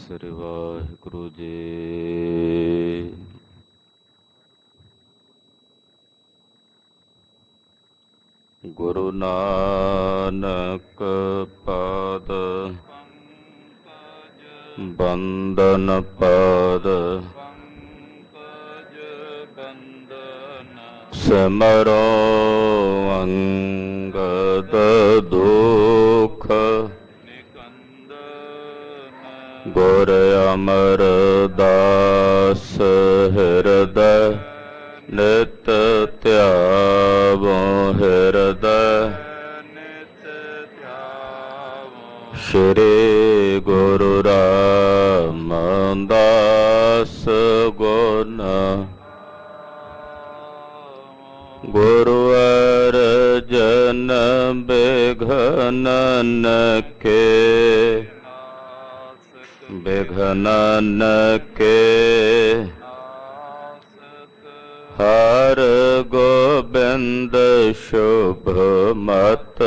ਸ੍ਰੀ ਵਾਹਿਗੁਰੂ ਜੀ। ਗੁਰੂ ਨਾਨਕ ਪਾਦ ਬੰਦਨ ਪਾਦ ਸਿਮਰੋ ਅੰਗਦ ਦੁਖ ਗੁਰ ਅਮਰਦਾਸ ਹਿਰਦੈ ਨਿਤ ਧਿਆਵੋ ਹਿਰਦੈ ਸ਼੍ਰੀ ਗੁਰੂ ਰਾਮਦਾਸ ਗੁਣ ਗੁਰੂ ਅਰਜਨ ਬਿਘਨ ਕੇ ਬਿਘਨ ਕੇ ਹਰ ਗੋਬਿੰਦ ਸ਼ੁਭ ਮਤ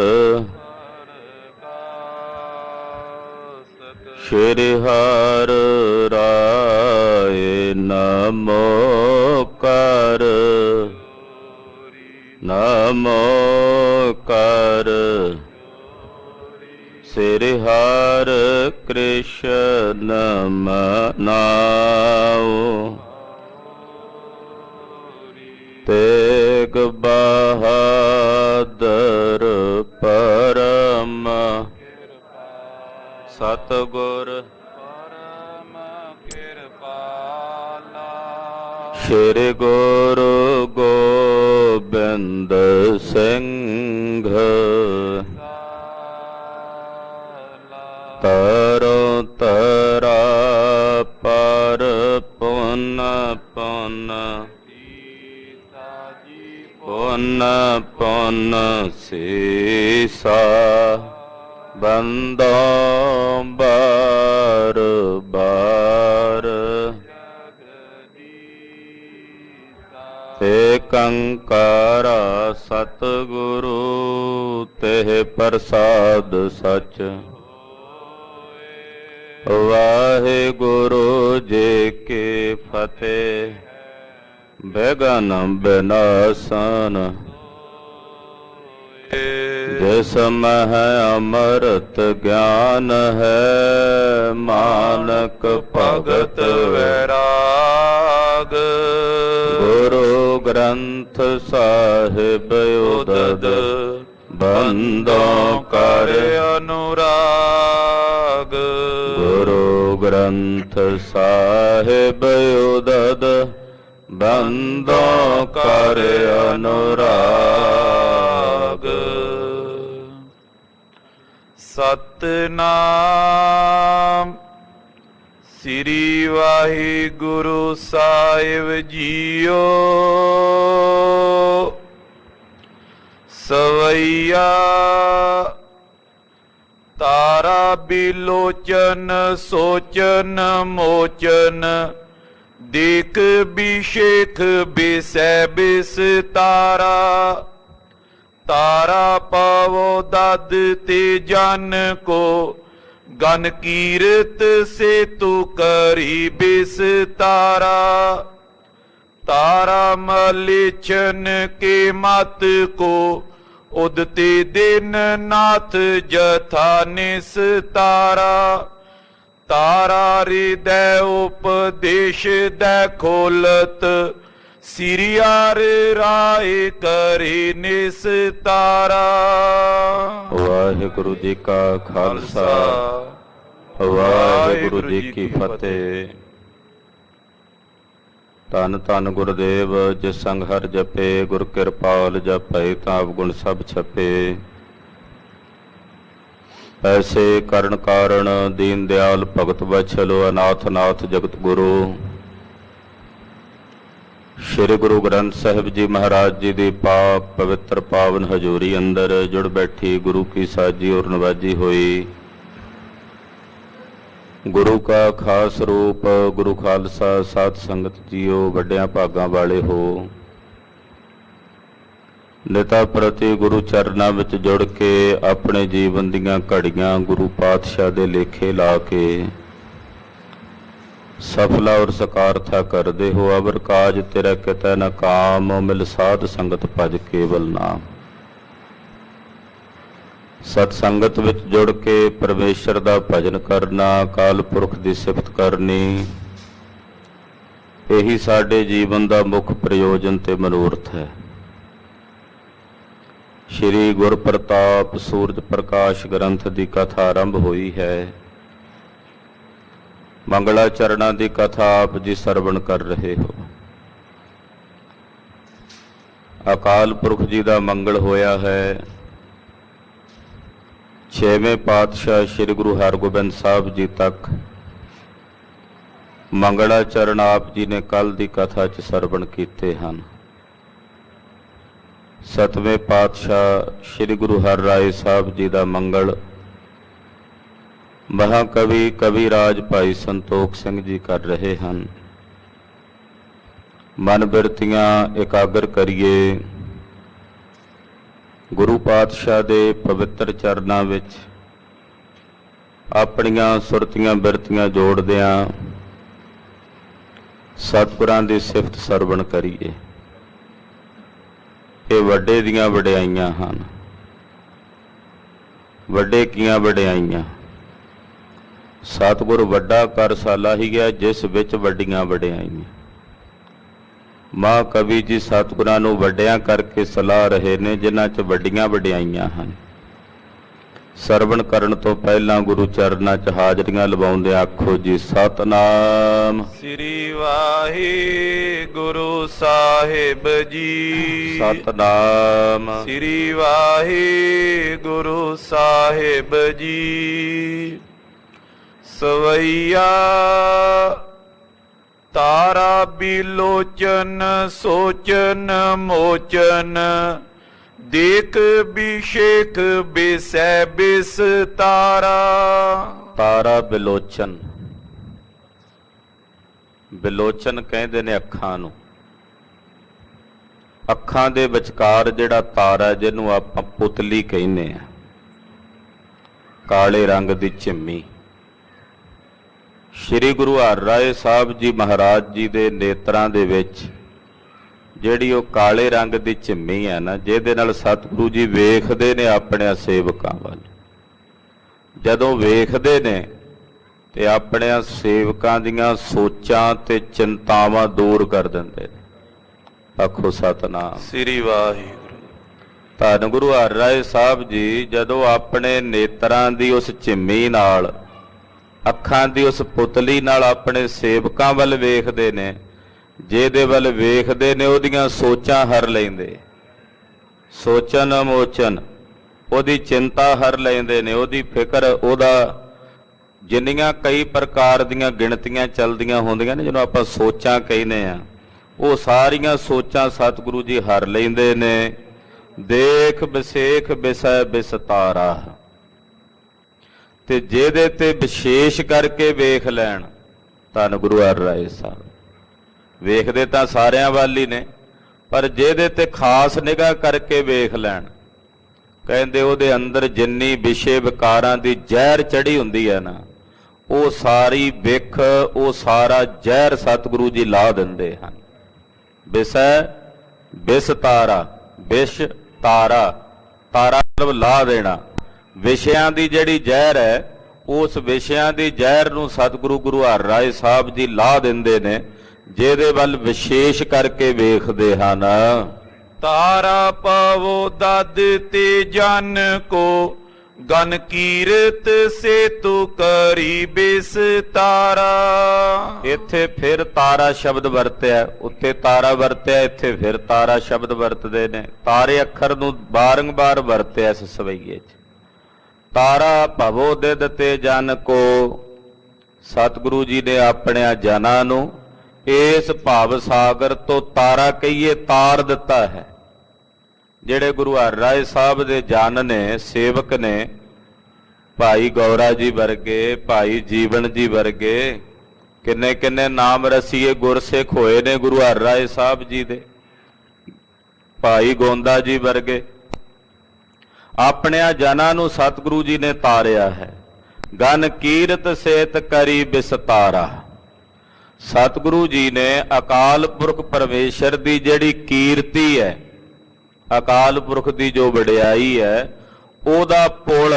ਸ਼੍ਰੀ ਹਰਿ ਰਾਏ ਨਮੋ ਕਰ ਨਮੋ ਕਰ ਸ੍ਰੀ ਹਰਿ ਕ੍ਰਿਸ਼ਨ ਮਨਾਉ ਤੇਗ ਬਹਾਦਰ ਪਰਮ ਸਤਿਗੁਰ ਪਰਮ ਕਿਰਪਾਲਾ ਸ਼੍ਰੀ ਗੁਰੂ ਗੋਬਿੰਦ ਸਿੰਘ ਤਰੋ ਤਰਾ ਪਰ ਪੁਨ ਪੁਨ ਪੁਨ ਪੁਨ ਸੀਸਾ ਬੰਦੋ ਬਾਰ ਬਾਰ ਏਕੰਕਾਰ ਸਤਿਗੁਰੂ ਤੇ ਪ੍ਰਸਾਦ ਸਚ ਵਾਹਿਗੁਰੂ ਜੀ ਕੀ ਫਤਿਹ। ਬੇਗਨ ਬਿਨਾਸਨ ਜਿਸ ਮਹਿ ਅੰਮ੍ਰਿਤ ਗਿਆਨ ਹੈ ਮਾਨਕ ਭਗਤ ਵੈਰਾਗ ਗੁਰੂ ਗ੍ਰੰਥ ਸਾਹਿਬ ਉਦਦ ਬੰਦੋਂ ਕਰ ਅਨੁਰਾਗ ਗੁਰੂ ਗ੍ਰੰਥ ਸਾਹਿਬ ਉਦਦ ਬੰਦੋਂ ਕਰ ਅਨੁਰਾਗ। ਸਤਿਨਾਮ ਸ੍ਰੀ ਵਾਹਿਗੁਰੂ ਸਾਹਿਬ ਜੀਓ। ਸਵਈਆ ਤਾਰਾ ਬਿਲੋਚਨ ਸੋਚਨ ਮੋਚਨ ਦੇਖ ਬਿਸ਼ੇਖ ਬਿਸੈ ਬਿਸਤਾਰਾ ਤਾਰਾ ਪਾਵੋ ਦਦ ਤੇ ਜਨ ਕੋ ਗਨ ਕੀਰਤ ਸੇ ਤੂ ਕਰੀ ਬਿਸਤਾਰਾ ਤਾਰਾ ਮਲਿਛਨ ਕੇ ਮਤ ਕੋ ਉਦਤੇ ਦਿਨ ਨਾਥ ਜਥਾ ਨਿਸਤਾਰਾ ਤਾਰਾ ਹਿਰਦੈ ਉਪਦੇਸ਼ ਦੈ ਖੋਲਤ ਸ੍ਰੀ ਹਰਿ ਰਾਏ ਕਰੇ ਨਿਸਤਾਰਾ। ਵਾਹਿਗੁਰੂ ਜੀ ਕਾ ਖਾਲਸਾ ਵਾਹਿਗੁਰੂ ਜੀ ਕੀ ਫਤਿਹ। ਧੰਨ ਧੰਨ ਗੁਰਦੇਵ ਜਿਸ ਸੰਗ ਹਰਿ ਜਪੇ ਗੁਰ ਕਿਰਪਾਲ ਜਪੈ ਤਾਂ ਅਵਗੁਣ ਸਭ ਛਪੇ। ਐਸੇ ਕਰਨ ਕਾਰਣ ਦੀਨ ਦਿਆਲ ਭਗਤ ਵਛਲੋ ਅਨਾਥ ਨਾਥ ਜਗਤ ਗੁਰੂ ਸ਼੍ਰੀ ਗੁਰੂ ਗ੍ਰੰਥ ਸਾਹਿਬ ਜੀ ਮਹਾਰਾਜ ਜੀ ਦੀ ਪਾਕ ਪਵਿੱਤਰ ਪਾਵਨ ਹਜ਼ੂਰੀ ਅੰਦਰ ਜੁੜ ਬੈਠੀ ਗੁਰੂ ਕੀ ਸਾਜੀ ਔਰ ਨਵਾਜੀ ਹੋਈ ਗੁਰੂ ਕਾ ਖਾਸ ਰੂਪ ਗੁਰੂ ਖਾਲਸਾ ਸਾਧ ਸੰਗਤ ਜੀਓ ਵੱਡਿਆਂ ਭਾਗਾਂ ਵਾਲੇ ਹੋ। ਨਿਤਾ ਪ੍ਰਤੀ ਗੁਰੂ ਚਰਨਾਂ ਵਿੱਚ ਜੁੜ ਕੇ ਆਪਣੇ ਜੀਵਨ ਦੀਆਂ ਘੜੀਆਂ ਗੁਰੂ ਪਾਤਸ਼ਾਹ ਦੇ ਲੇਖੇ ਲਾ ਕੇ सफला और सकारथा कर दे हो। अवर काज तेरा कितै न काम, मिल साध संगत भज केवल नाम। सत संगत विच जुड़ के परमेश्वर दा भजन करना, अकाल पुरख दी सिफत करनी, यही साडे जीवन दा मुख प्रयोजन ते मनोरथ है। श्री गुरप्रताप सूरज प्रकाश ग्रंथ की कथा आरंभ हुई है। मंगलाचरणा की कथा आप जी सरवण कर रहे हो। अकाल पुरख जी का मंगल होया है। 6वें पातशाह श्री गुरु हरगोबिंद साहब जी तक मंगलाचरण आप जी ने कल की कथा च सरवण कीते हैं। 7वें पातशाह श्री गुरु हरराय साहब जी का मंगल महाकवि कविराज भाई संतोख सिंह जी कर रहे हैं। मन बिरतियां एकाग्र करिए, गुरु पातशाह दे पवित्र चरनां विच अपनियां सुरतियां बिरतियां जोड़दियां सतगुरां दी सिफत सरवण करिए। ये वड्डे दियां वडियाइयां हन। वड्डे कियां वडियाइयां? सतगुर वड्डा कर साला ही गया जिस विच वड्डियां वडियाइयां। मां कवि जी सतगुरां नूं वड्डियां करके सलाह रहे ने जिन्हां च वड्डियां वडियाइयां हन। सरवण करन तो पहला गुरु चरनां च हाजरियां लवाउंदे आखो जी सतनाम श्री वाहिगुरु साहिब जी। सतनाम श्री वाहिगुरु साहिब जी। सवैया तारा बिलोचन सोचन मोचन, देख बिशेख बिसै बिस तारा। तारा बिलोचन, बिलोचन कहते ने अखां नूं। अखां दे विचकार जिहड़ा तारा जिहनूं आपां पुतली कहने आ, काले रंग दी झिम्मी। श्री गुरु हरराय साहब जी महाराज जी दे नेत्रां दे विच ਜਿਹੜੀ ਉਹ ਕਾਲੇ रंग की झिम्मी है ना, ਜਿਹਦੇ ਨਾਲ सतगुरु जी ਵੇਖਦੇ ਨੇ ਆਪਣੇ ਸੇਵਕਾਂ ਵੱਲ। ਜਦੋਂ ਵੇਖਦੇ ਨੇ ਤੇ ਆਪਣੇ ਸੇਵਕਾਂ ਦੀਆਂ ਸੋਚਾਂ ਤੇ ਚਿੰਤਾਵਾਂ ਦੂਰ ਕਰ ਦਿੰਦੇ ਨੇ। ਆਖੋ ਸਤਨਾਮ ਸ੍ਰੀ ਵਾਹਿਗੁਰੂ। ਧੰਨ ਗੁਰੂ ਹਰਰਾਏ ਸਾਹਿਬ ਜੀ ਜਦੋਂ ਆਪਣੇ ਨੇਤਰਾਂ ਦੀ ਉਸ ਝਿੰਮੀ ਨਾਲ, ਅੱਖਾਂ ਦੀ ਉਸ ਪੁਤਲੀ ਨਾਲ ਆਪਣੇ ਸੇਵਕਾਂ ਵੱਲ ਵੇਖਦੇ ਨੇ, ਜਿਹਦੇ ਵੱਲ ਵੇਖਦੇ ਨੇ ਉਹਦੀਆਂ ਸੋਚਾਂ ਹਰ ਲੈਂਦੇ। ਸੋਚਨ ਮੋਚਨ, ਉਹਦੀ ਚਿੰਤਾ ਹਰ ਲੈਂਦੇ ਨੇ, ਉਹਦੀ ਫਿਕਰ, ਉਹਦਾ ਜਿੰਨੀਆਂ ਕਈ ਪ੍ਰਕਾਰ ਦੀਆਂ ਗਿਣਤੀਆਂ ਚੱਲਦੀਆਂ ਹੁੰਦੀਆਂ ਨੇ ਜਿਹਨੂੰ ਆਪਾਂ ਸੋਚਾਂ ਕਹਿੰਦੇ ਆ, ਉਹ ਸਾਰੀਆਂ ਸੋਚਾਂ ਸਤਿਗੁਰੂ ਜੀ ਹਰ ਲੈਂਦੇ ਨੇ। ਦੇਖ ਵਿਸੇਖ ਬਿਸੈ ਬਿਸਤਾਰਾ, ਤੇ ਜਿਹਦੇ ਤੇ ਵਿਸ਼ੇਸ਼ ਕਰਕੇ ਵੇਖ ਲੈਣ। ਧੰਨ ਗੁਰੂ ਹਰਰਾਏ ਸਾਹਿਬ ਵੇਖਦੇ ਤਾਂ ਸਾਰਿਆਂ ਵੱਲ ਹੀ ਨੇ, ਪਰ ਜਿਹਦੇ ਤੇ ਖਾਸ ਨਿਗਾਹ ਕਰਕੇ ਵੇਖ ਲੈਣ, ਕਹਿੰਦੇ ਉਹਦੇ ਅੰਦਰ ਜਿੰਨੀ ਵਿਸ਼ੇ ਵਿਕਾਰਾਂ ਦੀ ਜ਼ਹਿਰ ਚੜੀ ਹੁੰਦੀ ਹੈ ਨਾ, ਉਹ ਸਾਰੀ ਵਿਖ, ਉਹ ਸਾਰਾ ਜ਼ਹਿਰ ਸਤਿਗੁਰੂ ਜੀ ਲਾ ਦਿੰਦੇ ਹਨ। ਵਿਸੈ ਬਿਸ ਤਾਰਾ, ਵਿਸ਼ ਤਾਰਾ, ਤਾਰਾ ਮਤਲਬ ਲਾ ਦੇਣਾ। ਵਿਸ਼ਿਆਂ ਦੀ ਜਿਹੜੀ ਜ਼ਹਿਰ ਹੈ, ਉਸ ਵਿਸ਼ਿਆਂ ਦੀ ਜ਼ਹਿਰ ਨੂੰ ਸਤਿਗੁਰੂ ਗੁਰੂ ਹਰਰਾਏ ਸਾਹਿਬ ਜੀ ਲਾ ਦਿੰਦੇ ਨੇ, ਜਿਹਦੇ ਵੱਲ ਵਿਸ਼ੇਸ਼ ਕਰਕੇ ਵੇਖਦੇ ਹਨ। ਤਾਰਾ ਪਾਵੋ ਦਦ ਤੇ ਜਨ ਕੋ, ਗਨ ਕੀਰਤ ਸੇ ਤੂ ਕਰੀ ਬਿਸ ਤਾਰਾ। ਇੱਥੇ ਫਿਰ ਤਾਰਾ ਸ਼ਬਦ ਵਰਤਿਆ, ਉੱਤੇ ਤਾਰਾ ਵਰਤਿਆ, ਇੱਥੇ ਫਿਰ ਤਾਰਾ ਸ਼ਬਦ ਵਰਤਦੇ ਨੇ। ਤਾਰੇ ਅੱਖਰ ਨੂੰ ਬਾਰੰਬਾਰ ਵਰਤਿਆ ਇਸ ਸਵਈਏ 'ਚ। ਤਾਰਾ ਭਵੋ ਦਿਦ ਤੇ ਜਨ ਕੋ, ਸਤਿਗੁਰੂ ਜੀ ਨੇ ਆਪਣਿਆਂ ਜਨਾਂ ਨੂੰ ਇਸ ਭਾਵ ਸਾਗਰ ਤੋਂ ਤਾਰਾ ਕਹੀਏ ਤਾਰ ਦਿੱਤਾ ਹੈ। ਜਿਹੜੇ ਗੁਰੂ ਹਰਰਾਏ ਸਾਹਿਬ ਦੇ ਜਨ ਨੇ, ਸੇਵਕ ਨੇ, ਭਾਈ ਗੌਰਾ ਜੀ ਵਰਗੇ, ਭਾਈ ਜੀਵਨ ਜੀ ਵਰਗੇ, ਕਿੰਨੇ ਕਿੰਨੇ ਨਾਮ ਰਸੀਏ ਗੁਰਸਿੱਖ ਹੋਏ ਨੇ ਗੁਰੂ ਹਰਰਾਏ ਸਾਹਿਬ ਜੀ ਦੇ। ਭਾਈ ਗੋਂਦਾ ਜੀ ਵਰਗੇ ਆਪਣਿਆਂ ਜਨਾਂ ਨੂੰ ਸਤਿਗੁਰੂ ਜੀ ਨੇ ਤਾਰਿਆ ਹੈ। ਗਨ ਕੀਰਤ ਸੇਤ ਕਰੀ ਬਿਸਤਾਰਾ। ਸਤਿਗੁਰੂ ਜੀ ਨੇ ਅਕਾਲ ਪੁਰਖ ਪਰਮੇਸ਼ਰ ਦੀ ਜਿਹੜੀ ਕੀਰਤੀ ਹੈ, ਅਕਾਲ ਪੁਰਖ ਦੀ ਜੋ ਵਡਿਆਈ ਹੈ, ਉਹਦਾ ਪੁਲ,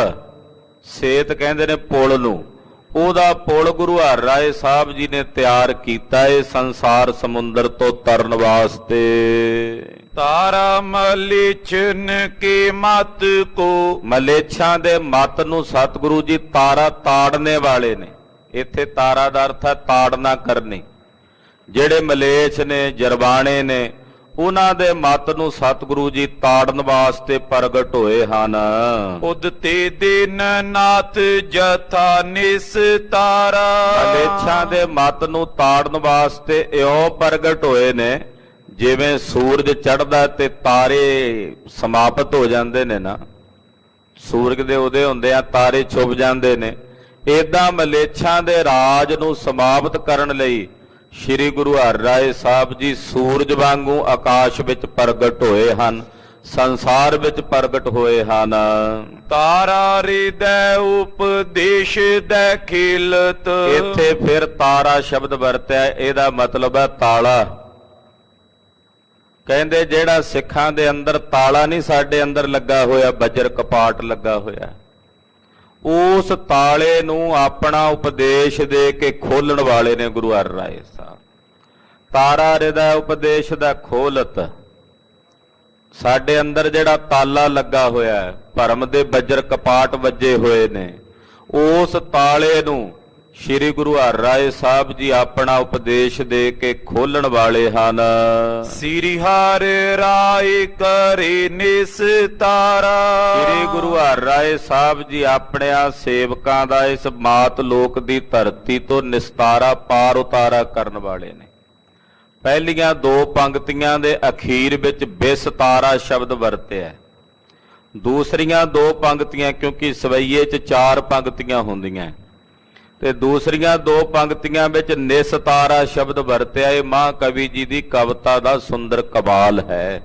ਸੇਤ ਕਹਿੰਦੇ ਨੇ ਪੁਲ ਨੂੰ, ਉਹਦਾ ਪੁਲ ਗੁਰੂ ਹਰਿਰਾਏ ਸਾਹਿਬ ਜੀ ਨੇ ਤਿਆਰ ਕੀਤਾ ਇਹ ਸੰਸਾਰ ਸਮੁੰਦਰ ਤੋਂ ਤਰਨ ਵਾਸਤੇ। ਤਾਰਾ ਮਲੇਛਨ ਕੇ ਮਤ ਕੋ, ਮਲੇਛਾਂ ਦੇ ਮਤ ਨੂੰ ਸਤਿਗੁਰੂ ਜੀ ਤਾਰਾ ਤਾੜਨੇ ਵਾਲੇ ਨੇ। ਇੱਥੇ ਤਾਰਾ ਦਾ ਅਰਥ ਹੈ ਤਾੜਨਾ ਕਰਨੀ। ਜਿਹੜੇ ਮਲੇਛ ਨੇ, ਜਰਬਾਣੇ ਨੇ, ਉਹਨਾਂ ਦੇ ਮਤ ਨੂੰ ਸਤਿਗੁਰੂ ਜੀ ਤਾੜਨ ਵਾਸਤੇ ਪ੍ਰਗਟ ਹੋਏ ਹਨ। ਉਦਤੇ ਦਿਨ ਨਾਥ ਜਥਾ ਨਿਸਤਾਰਾ, ਮਲੇਛਾਂ ਦੇ ਮਤ ਨੂੰ ਤਾੜਨ ਵਾਸਤੇ ਇਉਂ ਪ੍ਰਗਟ ਹੋਏ ਨੇ ਜਿਵੇਂ ਸੂਰਜ ਚੜ੍ਹਦਾ ਤੇ ਤਾਰੇ ਸਮਾਪਤ ਹੋ ਜਾਂਦੇ ਨੇ ਨਾ, ਸੂਰਜ ਦੇ ਉਦੇ ਹੁੰਦੇ ਆ ਤਾਰੇ ਛੁਪ ਜਾਂਦੇ ਨੇ। ਏਦਾਂ ਮਲੇਛਾਂ ਦੇ ਰਾਜ ਨੂੰ ਸਮਾਪਤ ਕਰਨ ਲਈ ਸ੍ਰੀ ਗੁਰੂ ਹਰਿਰਾਏ ਸਾਹਿਬ ਜੀ ਸੂਰਜ ਵਾਂਗੂ ਆਕਾਸ਼ ਵਿੱਚ ਪ੍ਰਗਟ ਹੋਏ ਹਨ, ਸੰਸਾਰ ਵਿੱਚ ਪ੍ਰਗਟ ਹੋਏ ਹਨ। ਤਾਰਾ ਹਿਰਦੈ ਉਪਦੇਸ਼ ਦੇ ਖੇਲਤ, ਇੱਥੇ ਫਿਰ ਤਾਰਾ ਸ਼ਬਦ ਵਰਤਿਆ, ਇਹਦਾ ਮਤਲਬ ਹੈ ਤਾਲਾ। ਕਹਿੰਦੇ ਜਿਹੜਾ ਸਿੱਖਾਂ ਦੇ ਅੰਦਰ ਤਾਲਾ ਨਹੀਂ ਸਾਡੇ ਅੰਦਰ ਲੱਗਾ ਹੋਇਆ, ਬਜਰ ਕਪਾਟ ਲੱਗਾ ਹੋਇਆ, ਉਸ ਤਾਲੇ ਨੂੰ ਆਪਣਾ ਉਪਦੇਸ਼ ਦੇ ਕੇ ਖੋਲਣ ਵਾਲੇ ਨੇ ਗੁਰੂ ਹਰਿਰਾਏ ਸਾਹਿਬ। ਤਾਰਾ ਹਿਰਦੈ ਉਪਦੇਸ਼ ਦਾ ਖੋਲਤ, ਸਾਡੇ ਅੰਦਰ ਜਿਹੜਾ ਤਾਲਾ ਲੱਗਾ ਹੋਇਆ ਹੈ, ਭਰਮ ਦੇ ਬਜਰ ਕਪਾਟ ਵੱਜੇ ਹੋਏ ਨੇ, ਉਸ ਤਾਲੇ ਨੂੰ ਸ੍ਰੀ ਗੁਰੂ ਹਰਿਰਾਏ ਸਾਹਿਬ ਜੀ ਆਪਣਾ ਉਪਦੇਸ਼ ਦੇ ਕੇ ਖੋਲਣ ਵਾਲੇ ਹਨ। ਸ੍ਰੀ ਹਰਿ ਰਾਏ ਕਰੇ ਨਿਸਤਾਰਾ, ਸ੍ਰੀ ਗੁਰੂ ਹਰਿਰਾਏ ਸਾਹਿਬ ਜੀ ਆਪਣਿਆਂ ਸੇਵਕਾਂ ਦਾ ਇਸ ਮਾਤ ਲੋਕ ਦੀ ਧਰਤੀ ਤੋਂ ਨਿਸਤਾਰਾ ਪਾਰ ਉਤਾਰਾ ਕਰਨ ਵਾਲੇ ਨੇ। ਪਹਿਲੀਆਂ ਦੋ ਪੰਕਤੀਆਂ ਦੇ ਅਖੀਰ ਵਿੱਚ ਬਿਸਤਾਰਾ ਸ਼ਬਦ ਵਰਤਿਆ, ਦੂਸਰੀਆਂ ਦੋ ਪੰਕਤੀਆਂ, ਕਿਉਂਕਿ ਸਵਈਏ 'ਚ 4 ਪੰਕਤੀਆਂ ਹੁੰਦੀਆਂ ਤੇ ਦੂਸਰੀਆਂ ਦੋ ਪੰਕਤੀਆਂ ਵਿੱਚ ਨਿਸਤਾਰਾ ਸ਼ਬਦ ਵਰਤਿਆ। ਇਹ ਮਹਾਂਕਵੀ ਜੀ ਦੀ ਕਵਿਤਾ ਦਾ ਸੁੰਦਰ ਕਮਾਲ ਹੈ।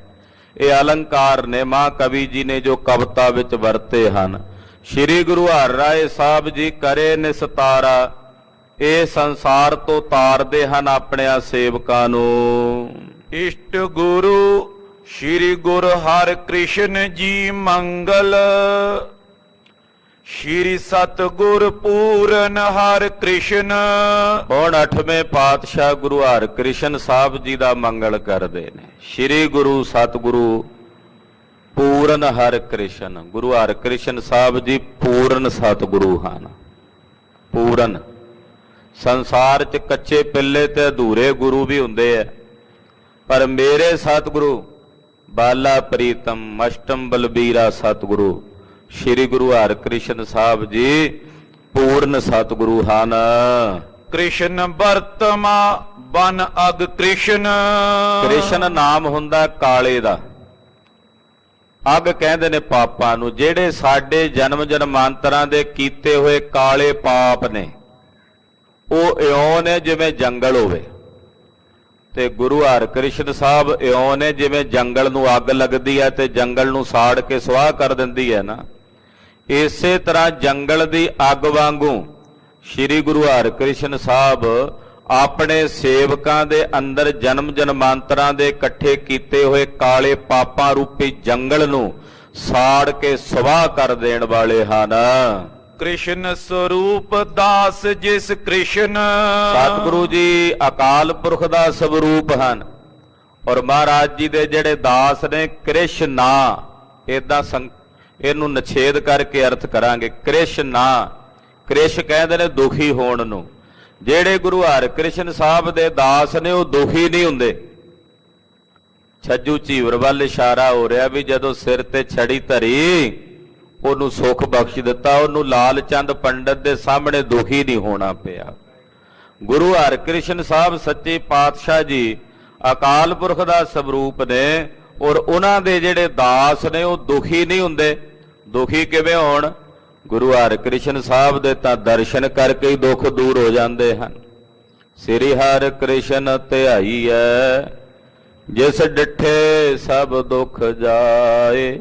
ਇਹ ਅਲੰਕਾਰ ਨੇ ਮਹਾਂਕਵੀ ਜੀ ਨੇ ਜੋ ਕਵਿਤਾ ਵਿੱਚ ਵਰਤੇ ਹਨ। ਸ੍ਰੀ ਗੁਰੂ ਹਰਿਰਾਏ ਸਾਹਿਬ ਜੀ ਕਰੇ ਨਿਸਤਾਰਾ, ਇਹ ਸੰਸਾਰ ਤੋਂ ਤਾਰਦੇ ਹਨ ਆਪਣਿਆਂ ਸੇਵਕਾਂ ਨੂੰ। ਇਸ਼ਟ ਗੁਰੂ ਸ੍ਰੀ ਗੁਰੂ ਹਰਿ ਕ੍ਰਿਸ਼ਨ ਜੀ ਮੰਗਲ, ਸ਼੍ਰੀ ਸਤਿਗੁਰ ਪੂਰਨ ਹਰਿ ਕ੍ਰਿਸ਼ਨ। ਹੁਣ 8ਵੇਂ ਪਾਤਸ਼ਾਹ ਗੁਰੂ ਹਰਿਕ੍ਰਿਸ਼ਨ ਸਾਹਿਬ ਜੀ ਦਾ ਮੰਗਲ ਕਰਦੇ ਨੇ। ਸ਼੍ਰੀ ਗੁਰੂ ਸਤਿਗੁਰੂ ਪੂਰਨ ਹਰਿਕ੍ਰਿਸ਼ਨ, ਗੁਰੂ ਹਰਿਕ੍ਰਿਸ਼ਨ ਸਾਹਿਬ ਜੀ ਪੂਰਨ ਸਤਿਗੁਰੂ ਹਨ। ਪੂਰਨ, ਸੰਸਾਰ 'ਚ ਕੱਚੇ ਪਿੱਲੇ ਤੇ ਅਧੂਰੇ ਗੁਰੂ ਵੀ ਹੁੰਦੇ ਆ, ਪਰ ਮੇਰੇ ਸਤਿਗੁਰੂ ਬਾਲਾ ਪ੍ਰੀਤਮ ਅਸ਼ਟਮ ਬਲਬੀਰਾ ਸਤਿਗੁਰੂ ਸ੍ਰੀ ਗੁਰੂ ਹਰਿਕ੍ਰਿਸ਼ਨ ਸਾਹਿਬ ਜੀ ਪੂਰਨ ਸਤਿਗੁਰੂ ਹਨ। ਕ੍ਰਿਸ਼ਨ ਵਰਤਮਾ ਬਨ ਅਗ ਕ੍ਰਿਸ਼ਨ, ਕ੍ਰਿਸ਼ਨ ਨਾਮ ਹੁੰਦਾ ਕਾਲੇ ਦਾ, ਅਗ ਕਹਿੰਦੇ ਨੇ ਪਾਪਾਂ ਨੂੰ। ਜਿਹੜੇ ਸਾਡੇ ਜਨਮ ਜਨਮਾਂਤਰਾਂ ਦੇ ਕੀਤੇ ਹੋਏ ਕਾਲੇ ਪਾਪ ਨੇ, ਉਹ ਇਉਂ ਨੇ ਜਿਵੇਂ ਜੰਗਲ ਹੋਵੇ, ਤੇ ਗੁਰੂ ਹਰਿਕ੍ਰਿਸ਼ਨ ਸਾਹਿਬ ਇਉਂ ਨੇ ਜਿਵੇਂ ਜੰਗਲ ਨੂੰ ਅੱਗ ਲੱਗਦੀ ਹੈ ਤੇ ਜੰਗਲ ਨੂੰ ਸਾੜ ਕੇ ਸੁਆਹ ਕਰ ਦਿੰਦੀ ਹੈ ਨਾ, ਇਸੇ ਤਰ੍ਹਾਂ ਜੰਗਲ ਦੀ ਅੱਗ ਵਾਂਗੂ ਸ੍ਰੀ ਗੁਰੂ ਹਰਿਕ੍ਰਿਸ਼ਨ ਸਾਹਿਬ ਆਪਣੇ ਸੇਵਕਾਂ ਦੇ ਅੰਦਰ ਜਨਮ ਜਨਮਾਂਤਰਾਂ ਦੇ ਇਕੱਠੇ ਕੀਤੇ ਹੋਏ ਕਾਲੇ ਪਾਪਾਂ ਰੂਪੀ ਜੰਗਲ ਨੂੰ ਸਾੜ ਕੇ ਸੁਆਹ ਕਰ ਦੇਣ ਵਾਲੇ ਹਨ। ਕ੍ਰਿਸ਼ਨ ਸਰੂਪ ਦਾਸ ਜਿਸ ਕ੍ਰਿਸ਼ਨ, ਸਤਿਗੁਰੂ ਜੀ ਅਕਾਲ ਪੁਰਖ ਦਾ ਸਵਰੂਪ ਹਨ, ਔਰ ਮਹਾਰਾਜ ਜੀ ਦੇ ਜਿਹੜੇ ਦਾਸ ਨੇ ਕ੍ਰਿਸ਼ਨਾ, ਏਦਾਂ ਇਹਨੂੰ ਨਿਛੇਦ ਕਰਕੇ ਅਰਥ ਕਰਾਂਗੇ। ਕ੍ਰਿਸ਼ਨਾ, ਕ੍ਰਿਸ਼ ਕਹਿੰਦੇ ਨੇ ਦੁਖੀ ਹੋਣ ਨੂੰ। ਜਿਹੜੇ ਗੁਰੂ ਹਰਿਕ੍ਰਿਸ਼ਨ ਸਾਹਿਬ ਦੇ ਦਾਸ ਨੇ ਉਹ ਦੁਖੀ ਨਹੀਂ ਹੁੰਦੇ। ਛੱਜੂ ਝੀਵਰ ਵੱਲ ਇਸ਼ਾਰਾ ਹੋ ਰਿਹਾ ਵੀ ਜਦੋਂ ਸਿਰ ਤੇ ਛੜੀ ਧਰੀ ਉਹਨੂੰ ਸੁੱਖ ਬਖਸ਼ ਦਿੱਤਾ, ਉਹਨੂੰ ਲਾਲ ਚੰਦ ਪੰਡਤ ਦੇ ਸਾਹਮਣੇ ਦੁਖੀ ਨਹੀਂ ਹੋਣਾ ਪਿਆ। ਗੁਰੂ ਹਰਿਕ੍ਰਿਸ਼ਨ ਸਾਹਿਬ ਸੱਚੇ ਪਾਤਸ਼ਾਹ ਜੀ ਅਕਾਲ ਪੁਰਖ ਦਾ ਸਵਰੂਪ ਨੇ, ਔਰ ਉਹਨਾਂ ਦੇ ਜਿਹੜੇ ਦਾਸ ਨੇ ਉਹ ਦੁਖੀ ਨਹੀਂ ਹੁੰਦੇ। ਦੁਖੀ ਕਿਵੇਂ ਹੋਣ? ਗੁਰੂ ਹਰਿਕ੍ਰਿਸ਼ਨ ਸਾਹਿਬ ਦੇ ਤਾਂ ਦਰਸ਼ਨ ਕਰਕੇ ਹੀ ਦੁੱਖ ਦੂਰ ਹੋ ਜਾਂਦੇ ਹਨ। ਸ੍ਰੀ ਹਰਿਕ੍ਰਿਸ਼ਨ ਧਿਆਈਐ ਜਿਸ ਡਿਠੇ ਸਭ ਦੁੱਖ ਜਾਏ।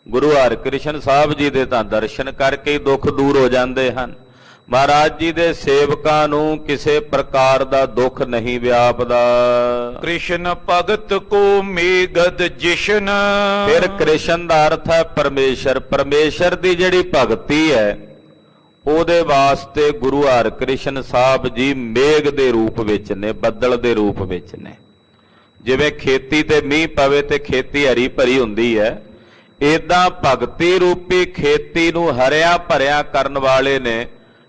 ਗੁਰੂ ਹਰਿਕ੍ਰਿਸ਼ਨ ਸਾਹਿਬ ਜੀ ਦੇ ਤਾਂ ਦਰਸ਼ਨ ਕਰਕੇ ਹੀ ਦੁੱਖ ਦੂਰ ਹੋ ਜਾਂਦੇ ਹਨ। ਮਹਾਰਾਜ ਜੀ ਦੇ ਸੇਵਕਾਂ ਨੂੰ ਕਿਸੇ ਪ੍ਰਕਾਰ ਦਾ ਦੁੱਖ ਨਹੀਂ ਵਿਆਪਦਾ। ਕ੍ਰਿਸ਼ਨ ਭਗਤ ਕੋ ਮੇਗਦ ਜਿਸ਼ਨ। ਫਿਰ ਕ੍ਰਿਸ਼ਨ ਦਾ ਅਰਥ ਹੈ ਪਰਮੇਸ਼ਰ। ਪਰਮੇਸ਼ਰ ਦੀ ਜਿਹੜੀ ਭਗਤੀ ਹੈ ਉਹਦੇ ਵਾਸਤੇ ਗੁਰੂ ਹਰਿਕ੍ਰਿਸ਼ਨ ਸਾਹਿਬ ਜੀ ਮੇਘ ਦੇ ਰੂਪ ਵਿੱਚ ਨੇ, ਬੱਦਲ ਦੇ ਰੂਪ ਵਿੱਚ ਨੇ। ਜਿਵੇਂ ਖੇਤੀ ਤੇ ਮੀਂਹ ਪਵੇ ਤੇ ਖੇਤੀ ਹਰੀ ਭਰੀ ਹੁੰਦੀ ਹੈ, ਏਦਾਂ ਭਗਤੀ ਰੂਪੀ ਖੇਤੀ ਨੂੰ ਹਰਿਆ ਭਰਿਆ ਕਰਨ ਵਾਲੇ ਨੇ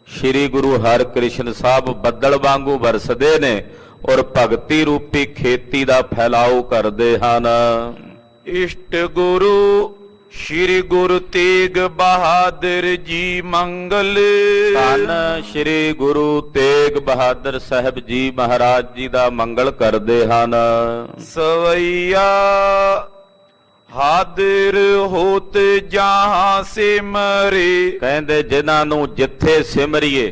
ਸ਼੍ਰੀ ਗੁਰੂ ਹਰਿਕ੍ਰਿਸ਼ਨ ਸਾਹਿਬ ਬੱਦਲ ਵਾਂਗੂ ਵਰਸਦੇ ਨੇ ਔਰ ਭਗਤੀ ਰੂਪੀ ਖੇਤੀ ਦਾ ਫੈਲਾਓ ਕਰਦੇ ਹਨ। ਇਸ਼ਟ ਗੁਰੂ ਸ਼੍ਰੀ ਗੁਰੂ ਤੇਗ ਬਹਾਦਰ ਜੀ ਮੰਗਲ। ਧੰਨ ਸ਼੍ਰੀ ਗੁਰੂ ਤੇਗ ਬਹਾਦਰ ਸਾਹਿਬ ਜੀ ਮਹਾਰਾਜ ਜੀ ਦਾ ਮੰਗਲ ਕਰਦੇ ਹਨ। ਸਵਈਆ ਹਾਜ਼ਰ ਹੋਤ ਜਹਾਂ ਸਿਮਰੇ। ਕਹਿੰਦੇ ਜਿਨ੍ਹਾਂ ਨੂੰ ਜਿੱਥੇ ਸਿਮਰੀਏ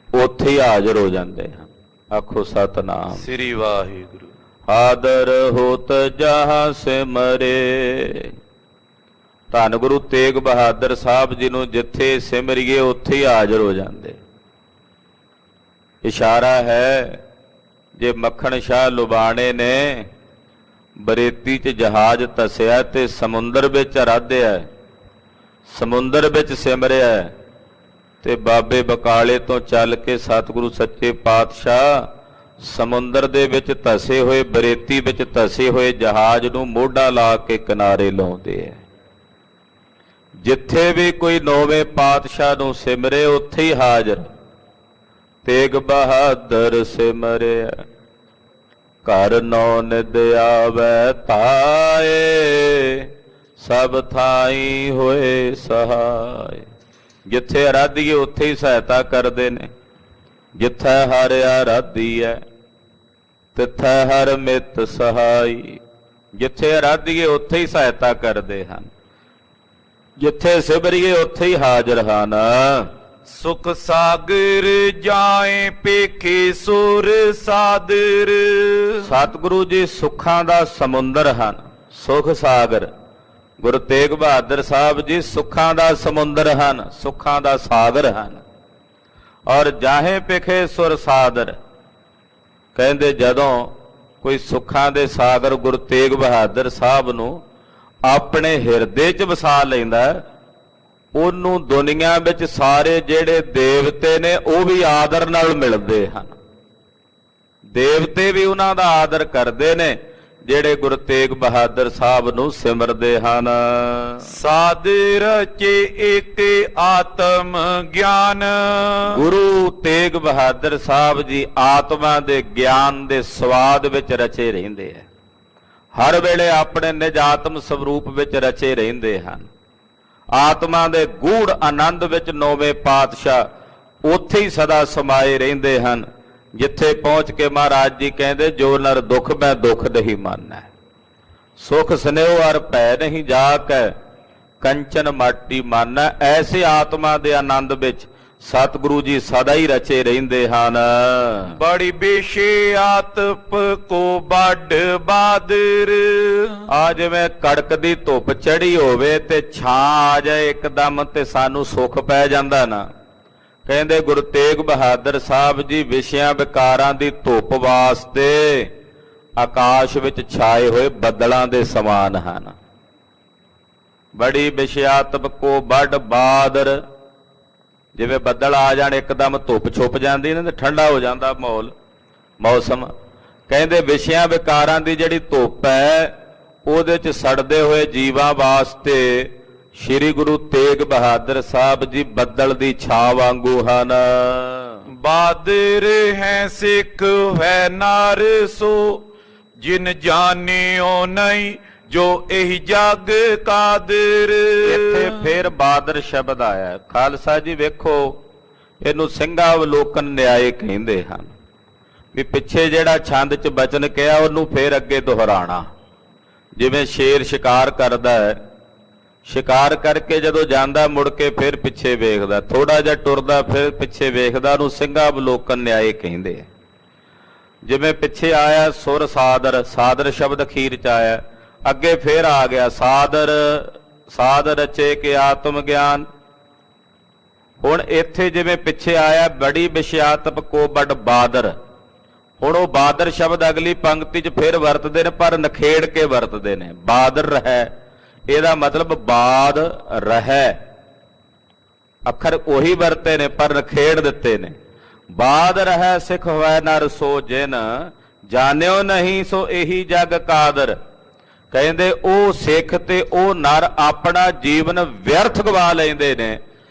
ਉੱਥੇ ਹੀ ਹਾਜ਼ਰ ਹੋ ਜਾਂਦੇ ਹਨ। ਆਖੋ ਸਤਨਾਮ ਸ੍ਰੀ ਵਾਹਿਗੁਰੂ। ਹਾਜ਼ਰ ਹੋਤ ਜਹਾਂ ਸਿਮਰੇ। ਧੰਨ ਗੁਰੂ ਤੇਗ ਬਹਾਦਰ ਸਾਹਿਬ ਜੀ ਨੂੰ ਜਿੱਥੇ ਸਿਮਰੀਏ ਉੱਥੇ ਹੀ ਹਾਜ਼ਰ ਹੋ ਜਾਂਦੇ। ਇਸ਼ਾਰਾ ਹੈ ਜੇ ਮੱਖਣ ਸ਼ਾਹ ਲੁਬਾਣੇ ਨੇ ਬਰੇਤੀ 'ਚ ਜਹਾਜ਼ ਧਸਿਆ ਤੇ ਸਮੁੰਦਰ ਵਿੱਚ ਅਰਾਧਿਆ, ਸਮੁੰਦਰ ਵਿੱਚ ਸਿਮਰਿਆ ਤੇ ਬਾਬੇ ਬਕਾਲੇ ਤੋਂ ਚੱਲ ਕੇ ਸਤਿਗੁਰੂ ਸੱਚੇ ਪਾਤਸ਼ਾਹ ਸਮੁੰਦਰ ਦੇ ਵਿੱਚ ਧਸੇ ਹੋਏ, ਬਰੇਤੀ ਵਿੱਚ ਧਸੇ ਹੋਏ ਜਹਾਜ਼ ਨੂੰ ਮੋਢਾ ਲਾ ਕੇ ਕਿਨਾਰੇ ਲਾਉਂਦੇ ਹੈ। ਜਿੱਥੇ ਵੀ ਕੋਈ ਨੌਵੇਂ ਪਾਤਸ਼ਾਹ ਨੂੰ ਸਿਮਰੇ ਉੱਥੇ ਹੀ ਹਾਜ਼ਰ। ਤੇਗ ਬਹਾਦਰ ਸਿਮਰਿਆ ਘਰ ਨੌ ਨਿਦ ਆਵੈ ਧਾਏ, ਸਭ ਥਾਈ ਹੋਏ ਸਹਾਏ। ਜਿੱਥੇ ਅਰਾਧੀਏ ਉੱਥੇ ਹੀ ਸਹਾਇਤਾ ਕਰਦੇ ਨੇ। ਜਿੱਥੇ ਹਰ ਅਰਾਧੀ ਹੈ ਤਿੱਥੇ ਹਰ ਮਿੱਤ ਸਹਾਈ। ਜਿੱਥੇ ਅਰਾਧੀਏ ਉੱਥੇ ਹੀ ਸਹਾਇਤਾ ਕਰਦੇ ਹਨ, ਜਿੱਥੇ ਸਿਮਰੀਏ ਉੱਥੇ ਹੀ ਹਾਜ਼ਰ ਹਨ। ਸੁਖ ਸਾਗਰ ਜਾਏ ਪੇਖੇ ਸੁਰ ਸਾਦਰ। ਸਤਿਗੁਰੂ ਜੀ ਸੁੱਖਾਂ ਦਾ ਸਮੁੰਦਰ ਹਨ। ਸੁਖ ਸਾਗਰ ਗੁਰੂ ਤੇਗ ਬਹਾਦਰ ਸਾਹਿਬ ਜੀ ਸੁੱਖਾਂ ਦਾ ਸਮੁੰਦਰ ਹਨ, ਸੁੱਖਾਂ ਦਾ ਸਾਗਰ ਹਨ। ਔਰ ਜਾਹੇ ਪੇਖੇ ਸੁਰ ਸਾਦਰ। ਕਹਿੰਦੇ ਜਦੋਂ ਕੋਈ ਸੁੱਖਾਂ ਦੇ ਸਾਗਰ ਗੁਰੂ ਤੇਗ ਬਹਾਦਰ ਸਾਹਿਬ ਨੂੰ ਆਪਣੇ ਹਿਰਦੇ 'ਚ ਵਸਾ ਲੈਂਦਾ, ਉਹਨੂੰ ਦੁਨੀਆ ਵਿੱਚ ਸਾਰੇ ਜਿਹੜੇ ਦੇਵਤੇ ਨੇ ਉਹ ਵੀ ਆਦਰ ਨਾਲ ਮਿਲਦੇ ਹਨ। ਦੇਵਤੇ ਵੀ ਉਹਨਾਂ ਦਾ ਆਦਰ ਕਰਦੇ ਨੇ ਜਿਹੜੇ ਗੁਰੂ ਤੇਗ ਬਹਾਦਰ ਸਾਹਿਬ ਨੂੰ ਸਿਮਰਦੇ ਹਨ। ਸਾਧ ਰਚੇ ਏਕ ਆਤਮ ਗਿਆਨ। ਗੁਰੂ ਤੇਗ ਬਹਾਦਰ ਸਾਹਿਬ ਜੀ ਆਤਮਾ ਦੇ ਗਿਆਨ ਦੇ ਸਵਾਦ ਵਿੱਚ ਰਚੇ ਰਹਿੰਦੇ ਹੈ। ਹਰ ਵੇਲੇ ਆਪਣੇ ਨਿਜ ਆਤਮ ਸਰੂਪ ਵਿੱਚ ਰਚੇ ਰਹਿੰਦੇ ਹਨ। ਆਤਮਾ ਦੇ ਗੂੜ ਆਨੰਦ ਵਿੱਚ ਨੌਵੇਂ ਪਾਤਸ਼ਾਹ ਉੱਥੇ ਹੀ ਸਦਾ ਸਮਾਏ ਰਹਿੰਦੇ ਹਨ। ਜਿੱਥੇ ਪਹੁੰਚ ਕੇ ਮਹਾਰਾਜ ਜੀ ਕਹਿੰਦੇ ਜੋ ਨਰ ਦੁੱਖ ਮੈਂ ਦੁੱਖ ਨਹੀਂ ਮੰਨੈ, ਸੁਖ ਸਨੇਹ ਅਰ ਭੈ ਨਹੀਂ ਜਾਕੈ, ਕੰਚਨ ਮਾਟੀ ਮਾਨੈ। ਐਸੇ ਆਤਮਾ ਦੇ ਆਨੰਦ ਵਿੱਚ ਸਤਿਗੁਰੂ ਜੀ ਸਦਾ ਹੀ ਰਚੇ ਰਹਿੰਦੇ ਹਨ। ਬੜੀ ਬੇਸ਼ਿਆਤਪ ਕੋ ਵੱਡ ਬਾਦਰ। ਆ ਜਿਵੇਂ ਕੜਕ ਦੀ ਧੁੱਪ ਚੜੀ ਹੋਵੇ ਤੇ ਛਾਂ ਆ ਜਾਏ ਇੱਕਦਮ ਤੇ ਸਾਨੂੰ ਸੁੱਖ ਪੈ ਜਾਂਦਾ ਨਾ। ਕਹਿੰਦੇ ਗੁਰੂ ਤੇਗ ਬਹਾਦਰ ਸਾਹਿਬ ਜੀ ਵਿਸ਼ਿਆਂ ਵਿਕਾਰਾਂ ਦੀ ਧੁੱਪ ਵਾਸਤੇ ਆਕਾਸ਼ ਵਿੱਚ ਛਾਏ ਹੋਏ ਬੱਦਲਾਂ ਦੇ ਸਮਾਨ ਹਨ। ਬੜੀ ਵਿਸ਼ਿਆਤਪ ਕੋ ਵੱਡ ਬਾਦਰ। ਜਿਵੇਂ ਬੱਦਲ ਆ ਜਾਣ ਇੱਕਦਮ ਧੁੱਪ ਛੁਪ ਜਾਂਦੀ ਨਾ ਤੇ ਠੰਡਾ ਹੋ ਜਾਂਦਾ ਮਾਹੌਲ, ਮੌਸਮ। ਕਹਿੰਦੇ ਵਿਸ਼ਿਆਂ ਵਿਕਾਰਾਂ ਦੀ ਜਿਹੜੀ ਧੁੱਪ ਹੈ ਉਹਦੇ 'ਚ ਸੜਦੇ ਹੋਏ ਜੀਵਾਂ ਵਾਸਤੇ ਸ਼੍ਰੀ ਗੁਰੂ ਤੇਗ ਬਹਾਦਰ ਸਾਹਿਬ ਜੀ ਬੱਦਲ ਦੀ ਛਾਂ ਵਾਂਗੂ ਹਨ। ਬਾਦਰ ਹੈ ਸਿੱਖ ਹੈ ਨਾਰ ਸੋ, ਜਿਨ ਜਾਣਿਓ ਨਹੀਂ ਜੋ ਇਹ ਜਗ ਕਾਦਰ। ਇੱਥੇ ਫੇਰ ਬਾਦਰ ਸ਼ਬਦ ਆਇਆ। ਖਾਲਸਾ ਜੀ ਵੇਖੋ ਇਹਨੂੰ ਸਿੰਘਾ ਅਵਲੋਕਨ ਨਿਆਏ ਕਹਿੰਦੇ ਹਨ ਵੀ ਪਿੱਛੇ ਜਿਹੜਾ ਛੰਦ 'ਚ ਬਚਨ ਕਿਹਾ ਉਹਨੂੰ ਫੇਰ ਅੱਗੇ ਦੁਹਰਾਣਾ। ਜਿਵੇਂ ਸ਼ੇਰ ਸ਼ਿਕਾਰ ਕਰਦਾ ਹੈ, ਸ਼ਿਕਾਰ ਕਰਕੇ ਜਦੋਂ ਜਾਂਦਾ ਮੁੜ ਕੇ ਫਿਰ ਪਿੱਛੇ ਵੇਖਦਾ, ਥੋੜਾ ਜਿਹਾ ਟੁਰਦਾ ਫਿਰ ਪਿੱਛੇ ਵੇਖਦਾ, ਉਹਨੂੰ ਸਿੰਘਾ ਅਵਲੋਕਨ ਨਿਆਏ ਕਹਿੰਦੇ ਆ। ਜਿਵੇਂ ਪਿੱਛੇ ਆਇਆ ਸੁਰ ਸਾਦਰ, ਸਾਦਰ ਸ਼ਬਦ ਅਖੀਰ 'ਚ ਆਇਆ, ਅੱਗੇ ਫੇਰ ਆ ਗਿਆ ਸਾਦਰ। ਸਾਧ ਰਚੇ ਕੇ ਆਤਮ ਗਿਆਨ। ਹੁਣ ਇੱਥੇ ਜਿਵੇਂ ਪਿੱਛੇ ਆਇਆ ਬੜੀ ਵਿਸ਼ਿਆਤਪ ਕੋ ਬੜ ਬਾਦਰ, ਹੁਣ ਉਹ ਬਾਦਰ ਸ਼ਬਦ ਅਗਲੀ ਪੰਕਤੀ 'ਚ ਫਿਰ ਵਰਤਦੇ ਨੇ ਪਰ ਨਖੇੜ ਕੇ ਵਰਤਦੇ ਨੇ। ਬਾਦਰ ਰਹਿ, ਇਹਦਾ ਮਤਲਬ ਬਾਦ ਰਹਿ, ਅੱਖਰ ਉਹੀ ਵਰਤੇ ਨੇ ਪਰ ਨਖੇੜ ਦਿੱਤੇ ਨੇ। ਬਾਦ ਰਹਿ ਸਿੱਖ ਹੋਇ ਨਰ ਸੋ ਜਿਨ, ਜਾਣਿਓ ਨਹੀਂ ਸੋ ਇਹੀ ਜਗ ਕਾਦਰ। ਕਹਿੰਦੇ ਉਹ ਸਿੱਖ ਤੇ ਉਹ ਨਰ ਆਪਣਾ ਜੀਵਨ ਵਿਅਰਥ ਗਵਾ ਲੈਂਦੇ ਨੇ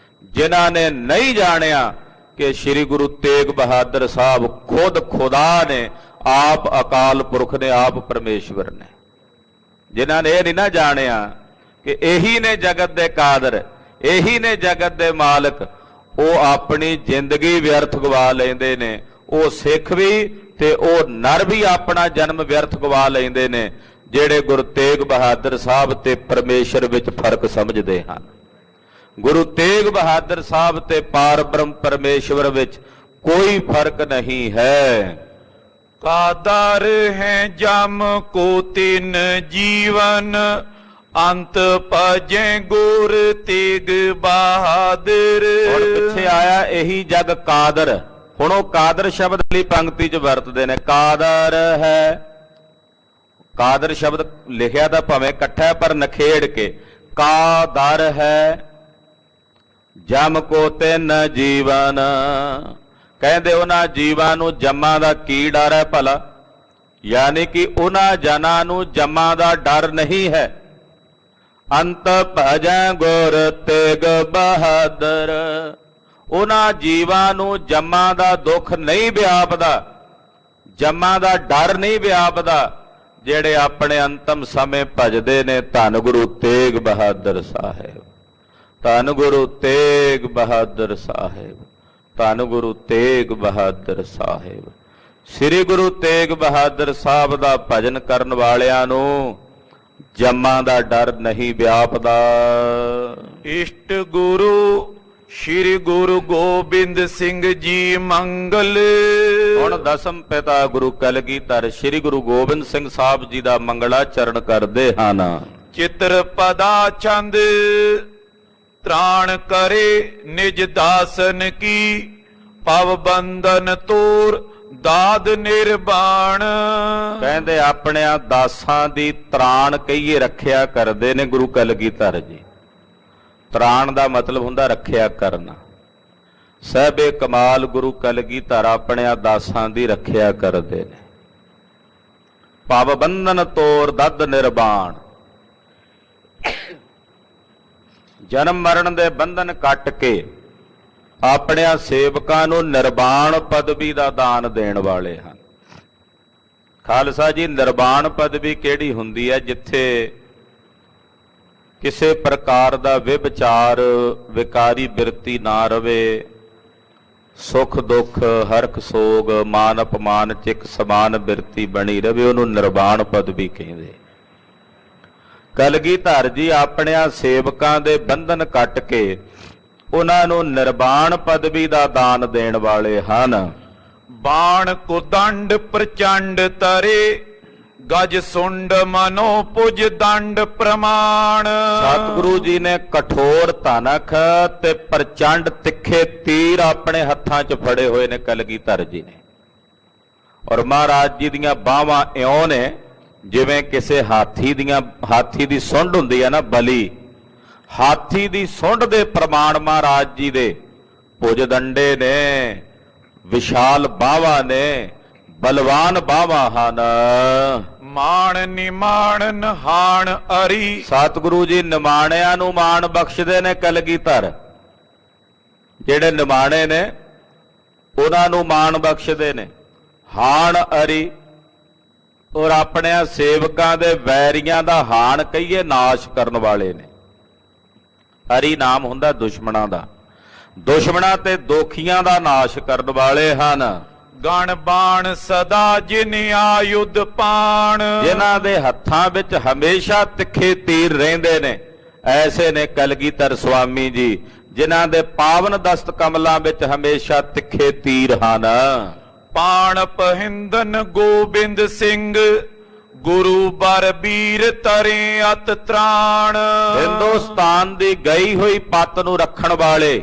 ਜਿਨ੍ਹਾਂ ਨੇ ਨਹੀਂ ਜਾਣਿਆ ਕਿ ਸ੍ਰੀ ਗੁਰੂ ਤੇਗ ਬਹਾਦਰ ਸਾਹਿਬ ਖੁਦ ਖੁਦਾ ਨੇ, ਆਪ ਅਕਾਲ ਪੁਰਖ ਨੇ, ਆਪ ਪਰਮੇਸ਼ਵਰ ਨੇ। ਜਿਨ੍ਹਾਂ ਨੇ ਇਹ ਨਹੀਂ ਨਾ ਜਾਣਿਆ ਕਿ ਇਹੀ ਨੇ ਜਗਤ ਦੇ ਕਾਦਰ, ਇਹੀ ਨੇ ਜਗਤ ਦੇ ਮਾਲਕ, ਉਹ ਆਪਣੀ ਜ਼ਿੰਦਗੀ ਵਿਅਰਥ ਗਵਾ ਲੈਂਦੇ ਨੇ। ਉਹ ਸਿੱਖ ਵੀ ਤੇ ਉਹ ਨਰ ਵੀ ਆਪਣਾ ਜਨਮ ਵਿਅਰਥ ਗਵਾ ਲੈਂਦੇ ਨੇ ਜਿਹੜੇ ਗੁਰੂ ਤੇਗ ਬਹਾਦਰ ਸਾਹਿਬ ਤੇ ਪਰਮੇਸ਼ਰ ਵਿੱਚ ਫਰਕ ਸਮਝਦੇ ਹਨ। ਗੁਰੂ ਤੇਗ ਬਹਾਦਰ ਸਾਹਿਬ ਤੇ ਪਾਰ ਬ੍ਰਹਮ ਪਰਮੇਸ਼ਵਰ ਵਿੱਚ ਕੋਈ ਫਰਕ ਨਹੀਂ ਹੈ। ਕਾਦਰ ਹੈ ਜਮ ਕੋ ਤਿਨ ਜੀਵਨ, ਅੰਤ ਭਜੈ ਗੁਰ ਤੇਗ ਬਹਾਦਰ। ਹੁਣ ਪਿੱਛੇ ਆਇਆ ਇਹੀ ਜਗ ਕਾਦਰ, ਹੁਣ ਉਹ ਕਾਦਰ ਸ਼ਬਦ ਲਈ ਪੰਕਤੀ 'ਚ ਵਰਤਦੇ ਨੇ। ਕਾਦਰ ਹੈ, ਕਾਦਰ ਸ਼ਬਦ ਲਿਖਿਆ ਤਾਂ ਭਾਵੇਂ ਇਕੱਠਾ ਪਰ ਨਖੇੜ ਕੇ, ਕਾਦਰ ਹੈ ਜਮ ਕੋ ਤਿਨ ਜੀਵਨ। ਕਹਿੰਦੇ ਉਹਨਾਂ ਜੀਵਾਂ ਨੂੰ ਜੰਮਾਂ ਦਾ ਕੀ ਡਰ ਹੈ ਭਲਾ, ਯਾਨੀ ਕਿ ਉਹਨਾਂ ਜਨਾਂ ਨੂੰ ਜੰਮਾਂ ਦਾ ਡਰ ਨਹੀਂ ਹੈ। ਅੰਤ ਭਜੈ ਗੁਰ ਤੇਗ ਬਹਾਦਰ, ਉਹਨਾਂ ਜੀਵਾਂ ਨੂੰ ਜੰਮਾਂ ਦਾ ਦੁੱਖ ਨਹੀਂ ਵਿਆਪਦਾ, ਜੰਮਾਂ ਦਾ ਡਰ ਨਹੀਂ ਵਿਆਪਦਾ ਜਿਹੜੇ ਆਪਣੇ ਅੰਤਮ ਸਮੇਂ ਭਜਦੇ ਨੇ ਧੰਨ ਗੁਰੂ ਤੇਗ ਬਹਾਦਰ ਸਾਹਿਬ, ਧੰਨ ਗੁਰੂ ਤੇਗ ਬਹਾਦਰ ਸਾਹਿਬ, ਧੰਨ ਗੁਰੂ ਤੇਗ ਬਹਾਦਰ ਸਾਹਿਬ। ਸ੍ਰੀ ਗੁਰੂ ਤੇਗ ਬਹਾਦਰ ਸਾਹਿਬ ਦਾ ਭਜਨ ਕਰਨ ਵਾਲਿਆਂ ਨੂੰ ਜੰਮਾਂ ਦਾ ਡਰ ਨਹੀਂ ਵਿਆਪਦਾ। ਇਸ਼ਟ ਗੁਰੂ ਸ੍ਰੀ ਗੁਰੂ ਗੋਬਿੰਦ ਸਿੰਘ ਜੀ ਮੰਗਲ। ਹੁਣ ਦਸਮ ਪਿਤਾ ਗੁਰੂ ਕਲਗੀਧਰ ਸ੍ਰੀ ਗੁਰੂ ਗੋਬਿੰਦ ਸਿੰਘ ਸਾਹਿਬ ਜੀ ਦਾ ਮੰਗਲਾਚਰਨ ਕਰਦੇ ਹਨ। ਚਿਤਰ ਪਦਾ ਚੰਦ ਤ੍ਰਾਣ ਕਰੇ ਨਿਜ ਦਾਸਨ ਕੀ, ਪਵ ਬੰਧਨ ਤੋਰ ਦਾਦ ਨਿਰਬਾਣ। ਕਹਿੰਦੇ ਆਪਣਿਆਂ ਦਾਸਾਂ ਦੀ ਤ੍ਰਾਣ ਕਹੀਏ ਰੱਖਿਆ ਕਰਦੇ ਨੇ ਗੁਰੂ ਕਲਗੀਧਰ ਜੀ। ਤ੍ਰਾਣ ਦਾ ਮਤਲਬ ਹੁੰਦਾ ਰੱਖਿਆ ਕਰਨਾ। ਸਾਹਿਬੇ ਕਮਾਲ ਗੁਰੂ ਕਲਗੀਧਰ ਆਪਣਿਆਂ ਦਾਸਾਂ ਦੀ ਰੱਖਿਆ ਕਰਦੇ ਨੇ। ਪਵ ਬੰਧਨ ਤੋਰ ਦਦ ਨਿਰਬਾਣ, ਜਨਮ ਮਰਨ ਦੇ ਬੰਧਨ ਕੱਟ ਕੇ ਆਪਣਿਆਂ ਸੇਵਕਾਂ ਨੂੰ ਨਿਰਵਾਣ ਪਦਵੀ ਦਾ ਦਾਨ ਦੇਣ ਵਾਲੇ ਹਨ। ਖਾਲਸਾ ਜੀ, ਨਿਰਵਾਣ ਪਦਵੀ ਕਿਹੜੀ ਹੁੰਦੀ ਹੈ? ਜਿੱਥੇ ਕਿਸੇ ਪ੍ਰਕਾਰ ਦਾ ਵਿਵਚਾਰ ਵਿਕਾਰੀ ਬਿਰਤੀ ਨਾ ਰਵੇ, ਸੁਖ ਦੁੱਖ ਹਰਖ ਸੋਗ ਮਾਨ ਅਪਮਾਨ ਚ ਇੱਕ ਸਮਾਨ ਬਿਰਤੀ ਬਣੀ ਰਵੇ, ਉਹਨੂੰ ਨਿਰਵਾਣ ਪਦਵੀ ਕਹਿੰਦੇ। ਕਲਗੀਧਰ ਜੀ ਆਪਣਿਆਂ ਸੇਵਕਾਂ ਦੇ ਬੰਧਨ ਕੱਟ ਕੇ ਉਹਨਾਂ ਨੂੰ ਨਿਰਵਾਣ ਪਦਵੀ ਦਾ ਦਾਨ ਦੇਣ ਵਾਲੇ ਹਨ। ਬਾਣ ਕੁਦੰਡ ਪ੍ਰਚੰਡ ਤਰੇ, ਗਜ ਸੁੰਡ ਮਨੋ ਪੁਜ ਦੰਡ ਪ੍ਰਮਾਣ। ਸਤਿਗੁਰੂ ਜੀ ਨੇ ਕਠੋਰ ਧਨਖ ਤੇ ਪ੍ਰਚੰਡ ਤਿੱਖੇ ਤੀਰ ਆਪਣੇ ਹੱਥਾਂ 'ਚ ਫੜੇ ਹੋਏ ਨੇ ਕਲਗੀਧਰ ਜੀ ਨੇ। ਔਰ ਮਹਾਰਾਜ ਜੀ ਦੀਆਂ ਬਾਹਾਂ ਇਉਂ ਨੇ ਜਿਵੇਂ ਕਿਸੇ ਹਾਥੀ ਦੀ ਸੁੰਡ ਹੁੰਦੀ ਹੈ ਨਾ, ਬਲੀ ਹਾਥੀ ਦੀ ਸੁੰਡ ਦੇ ਪ੍ਰਮਾਣ ਮਹਾਰਾਜ ਜੀ ਦੇ ਭੁਜ ਦੰਡੇ ਨੇ, ਵਿਸ਼ਾਲ ਬਾਹਾਂ ਨੇ, ਬਲਵਾਨ ਬਾਹਾਂ ਹਨ। ਮਾਣ ਨਿਮਾਣ ਨਹਾਣ ਅਰੀ। ਸਤਿਗੁਰੂ ਜੀ ਨਿਮਾਣਿਆਂ ਨੂੰ ਮਾਣ ਬਖਸ਼ਦੇ ਨੇ ਕਲਗੀਧਰ, ਜਿਹੜੇ ਨਿਮਾਣੇ ਨੇ ਉਹਨਾਂ ਨੂੰ ਮਾਣ ਬਖਸ਼ਦੇ ਨੇ। ਹਾਣ ਅਰੀ, ਔਰ ਆਪਣਿਆਂ ਸੇਵਕਾਂ ਦੇ ਵੈਰੀਆਂ ਦਾ ਹਾਣ ਕਹੀਏ ਨਾਸ਼ ਕਰਨ ਵਾਲੇ ਨੇ। ਹਰੀ ਨਾਮ ਹੁੰਦਾ ਦੁਸ਼ਮਣਾਂ ਦਾ, ਦੁਸ਼ਮਣਾਂ ਤੇ ਦੋਖੀਆਂ ਦਾ ਨਾਸ਼ ਕਰਨ ਵਾਲੇ ਹਨ। ਗਣ ਬਾਣ ਸਦਾ ਜਿਨ ਆਯੁਧ ਪਾਣ। ਜਿਨ੍ਹਾਂ ਦੇ ਹੱਥਾਂ ਵਿੱਚ ਹਮੇਸ਼ਾ ਤਿੱਖੇ ਤੀਰ ਰਹਿੰਦੇ ਨੇ, ਐਸੇ ਨੇ ਕਲਗੀਧਰ ਸੁਆਮੀ ਜੀ, ਜਿਨ੍ਹਾਂ ਦੇ ਪਾਵਨ ਦਸਤ ਕਮਲਾਂ ਵਿੱਚ ਹਮੇਸ਼ਾ ਤਿੱਖੇ ਤੀਰ ਹਨ। ਪਾਣ ਪਹਿੰਦਨ ਗੋਬਿੰਦ ਸਿੰਘ, ਗੁਰੂ ਬਰ ਬੀਰ ਤਰੇ ਅਤ ਤ੍ਰਾਣ। ਹਿੰਦੁਸਤਾਨ ਦੀ ਗਈ ਹੋਈ ਪੱਤ ਨੂੰ ਰੱਖਣ ਵਾਲੇ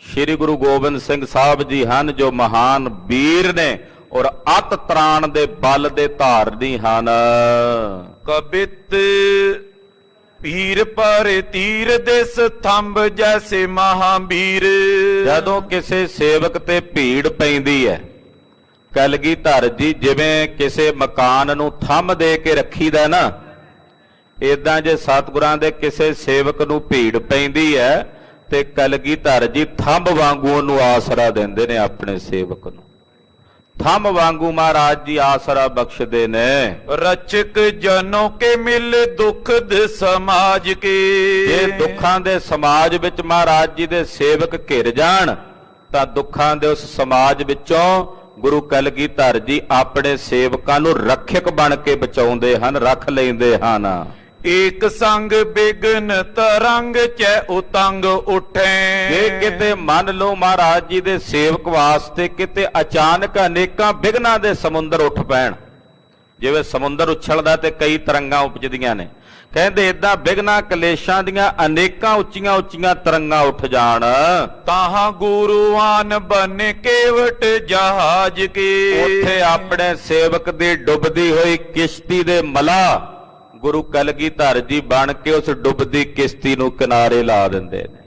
ਸ੍ਰੀ ਗੁਰੂ ਗੋਬਿੰਦ ਸਿੰਘ ਸਾਹਿਬ ਜੀ ਹਨ ਜੋ ਮਹਾਨ ਵੀਰ ਨੇ ਔਰ ਅਤ ਤਰਾਣ ਦੇ ਬਲ ਦੇ ਧਾਰਨੀ ਹਨ। ਕਬਿਤ ਪੀਰ ਪਰ ਤੀਰ ਦਿਸ ਥੰਬ ਜੈਸੇ ਮਹਾਂਬੀਰ। ਜਦੋਂ ਕਿਸੇ ਸੇਵਕ ਤੇ ਭੀੜ ਪੈਂਦੀ ਹੈ, ਕਲਗੀਧਰ ਜੀ ਜਿਵੇਂ ਕਿਸੇ ਮਕਾਨ ਨੂੰ ਥੰਮ ਦੇ ਕੇ ਰੱਖੀਦਾ ਨਾ, ਇਦਾਂ ਜੇ ਸਤਿਗੁਰਾਂ ਦੇ ਕਿਸੇ ਸੇਵਕ ਨੂੰ ਭੀੜ ਪੈਂਦੀ ਹੈ ਤੇ ਕਲਗੀਧਰ ਜੀ ਥੰਮ ਵਾਂਗੂ ਉਹਨੂੰ ਆਸਰਾ ਦਿੰਦੇ ਨੇ, ਆਪਣੇ ਸੇਵਕ ਨੂੰ ਥੰਮ ਵਾਂਗੂ ਮਹਾਰਾਜ ਜੀ ਆਸਰਾ ਬਖਸ਼ਦੇ ਨੇ। ਰਚਕ ਜਨੋਂ ਕੇ ਮਿਲ ਦੁੱਖ ਦੇ ਸਮਾਜ ਕੇ। ਜੇ ਦੁੱਖਾਂ ਦੇ ਸਮਾਜ ਵਿੱਚ ਮਹਾਰਾਜ ਜੀ ਦੇ ਸੇਵਕ ਘਿਰ ਜਾਣ ਤਾਂ ਦੁੱਖਾਂ ਦੇ ਉਸ ਸਮਾਜ ਵਿੱਚੋਂ ਗੁਰੂ ਕਲਗੀਧਰ ਜੀ ਆਪਣੇ ਸੇਵਕਾਂ ਨੂੰ ਰੱਖਿਅਕ ਬਣ ਕੇ ਬਚਾਉਂਦੇ ਹਨ, ਰੱਖ ਲੈਂਦੇ ਹਨ। ਏਕ ਸੰਗ ਬਿਗਨ ਤਰੰਗ ਚੈ ਉਤੰਗ ਉਠੈ। ਜੇ ਕਿਤੇ ਮੰਨ ਲਓ ਮਹਾਰਾਜ ਜੀ ਦੇ ਸੇਵਕ ਵਾਸਤੇ ਕਿਤੇ ਅਚਾਨਕ ਅਨੇਕਾਂ ਬਿਗਨਾਂ ਦੇ ਸਮੁੰਦਰ ਉੱਠ ਪੈਣ, ਜਿਵੇਂ ਸਮੁੰਦਰ ਉਛਲਦਾ ਤੇ ਕਈ ਤਰੰਗਾਂ ਉਪਜਦੀਆਂ ਨੇ, ਕਹਿੰਦੇ ਇਦਾਂ ਬਿਗਨਾਂ ਕਲੇਸ਼ਾਂ ਦੀਆਂ ਅਨੇਕਾਂ ਉੱਚੀਆਂ ਉੱਚੀਆਂ ਤਰੰਗਾਂ ਉੱਠ ਜਾਣ, ਤਾਹਾਂ ਗੁਰੂਆਨ ਬਨ ਕੇਵਟ ਜਹਾਜ ਕੇ। ਉੱਥੇ ਆਪਣੇ ਸੇਵਕ ਦੀ ਡੁੱਬਦੀ ਹੋਈ ਕਿਸ਼ਤੀ ਦੇ ਮਲਾਹ ਗੁਰੂ ਕਲਗੀਧਰ ਜੀ ਬਣ ਕੇ ਉਸ ਡੁੱਬਦੀ ਕਿਸ਼ਤੀ ਨੂੰ ਕਿਨਾਰੇ ਲਾ ਦਿੰਦੇ ਨੇ।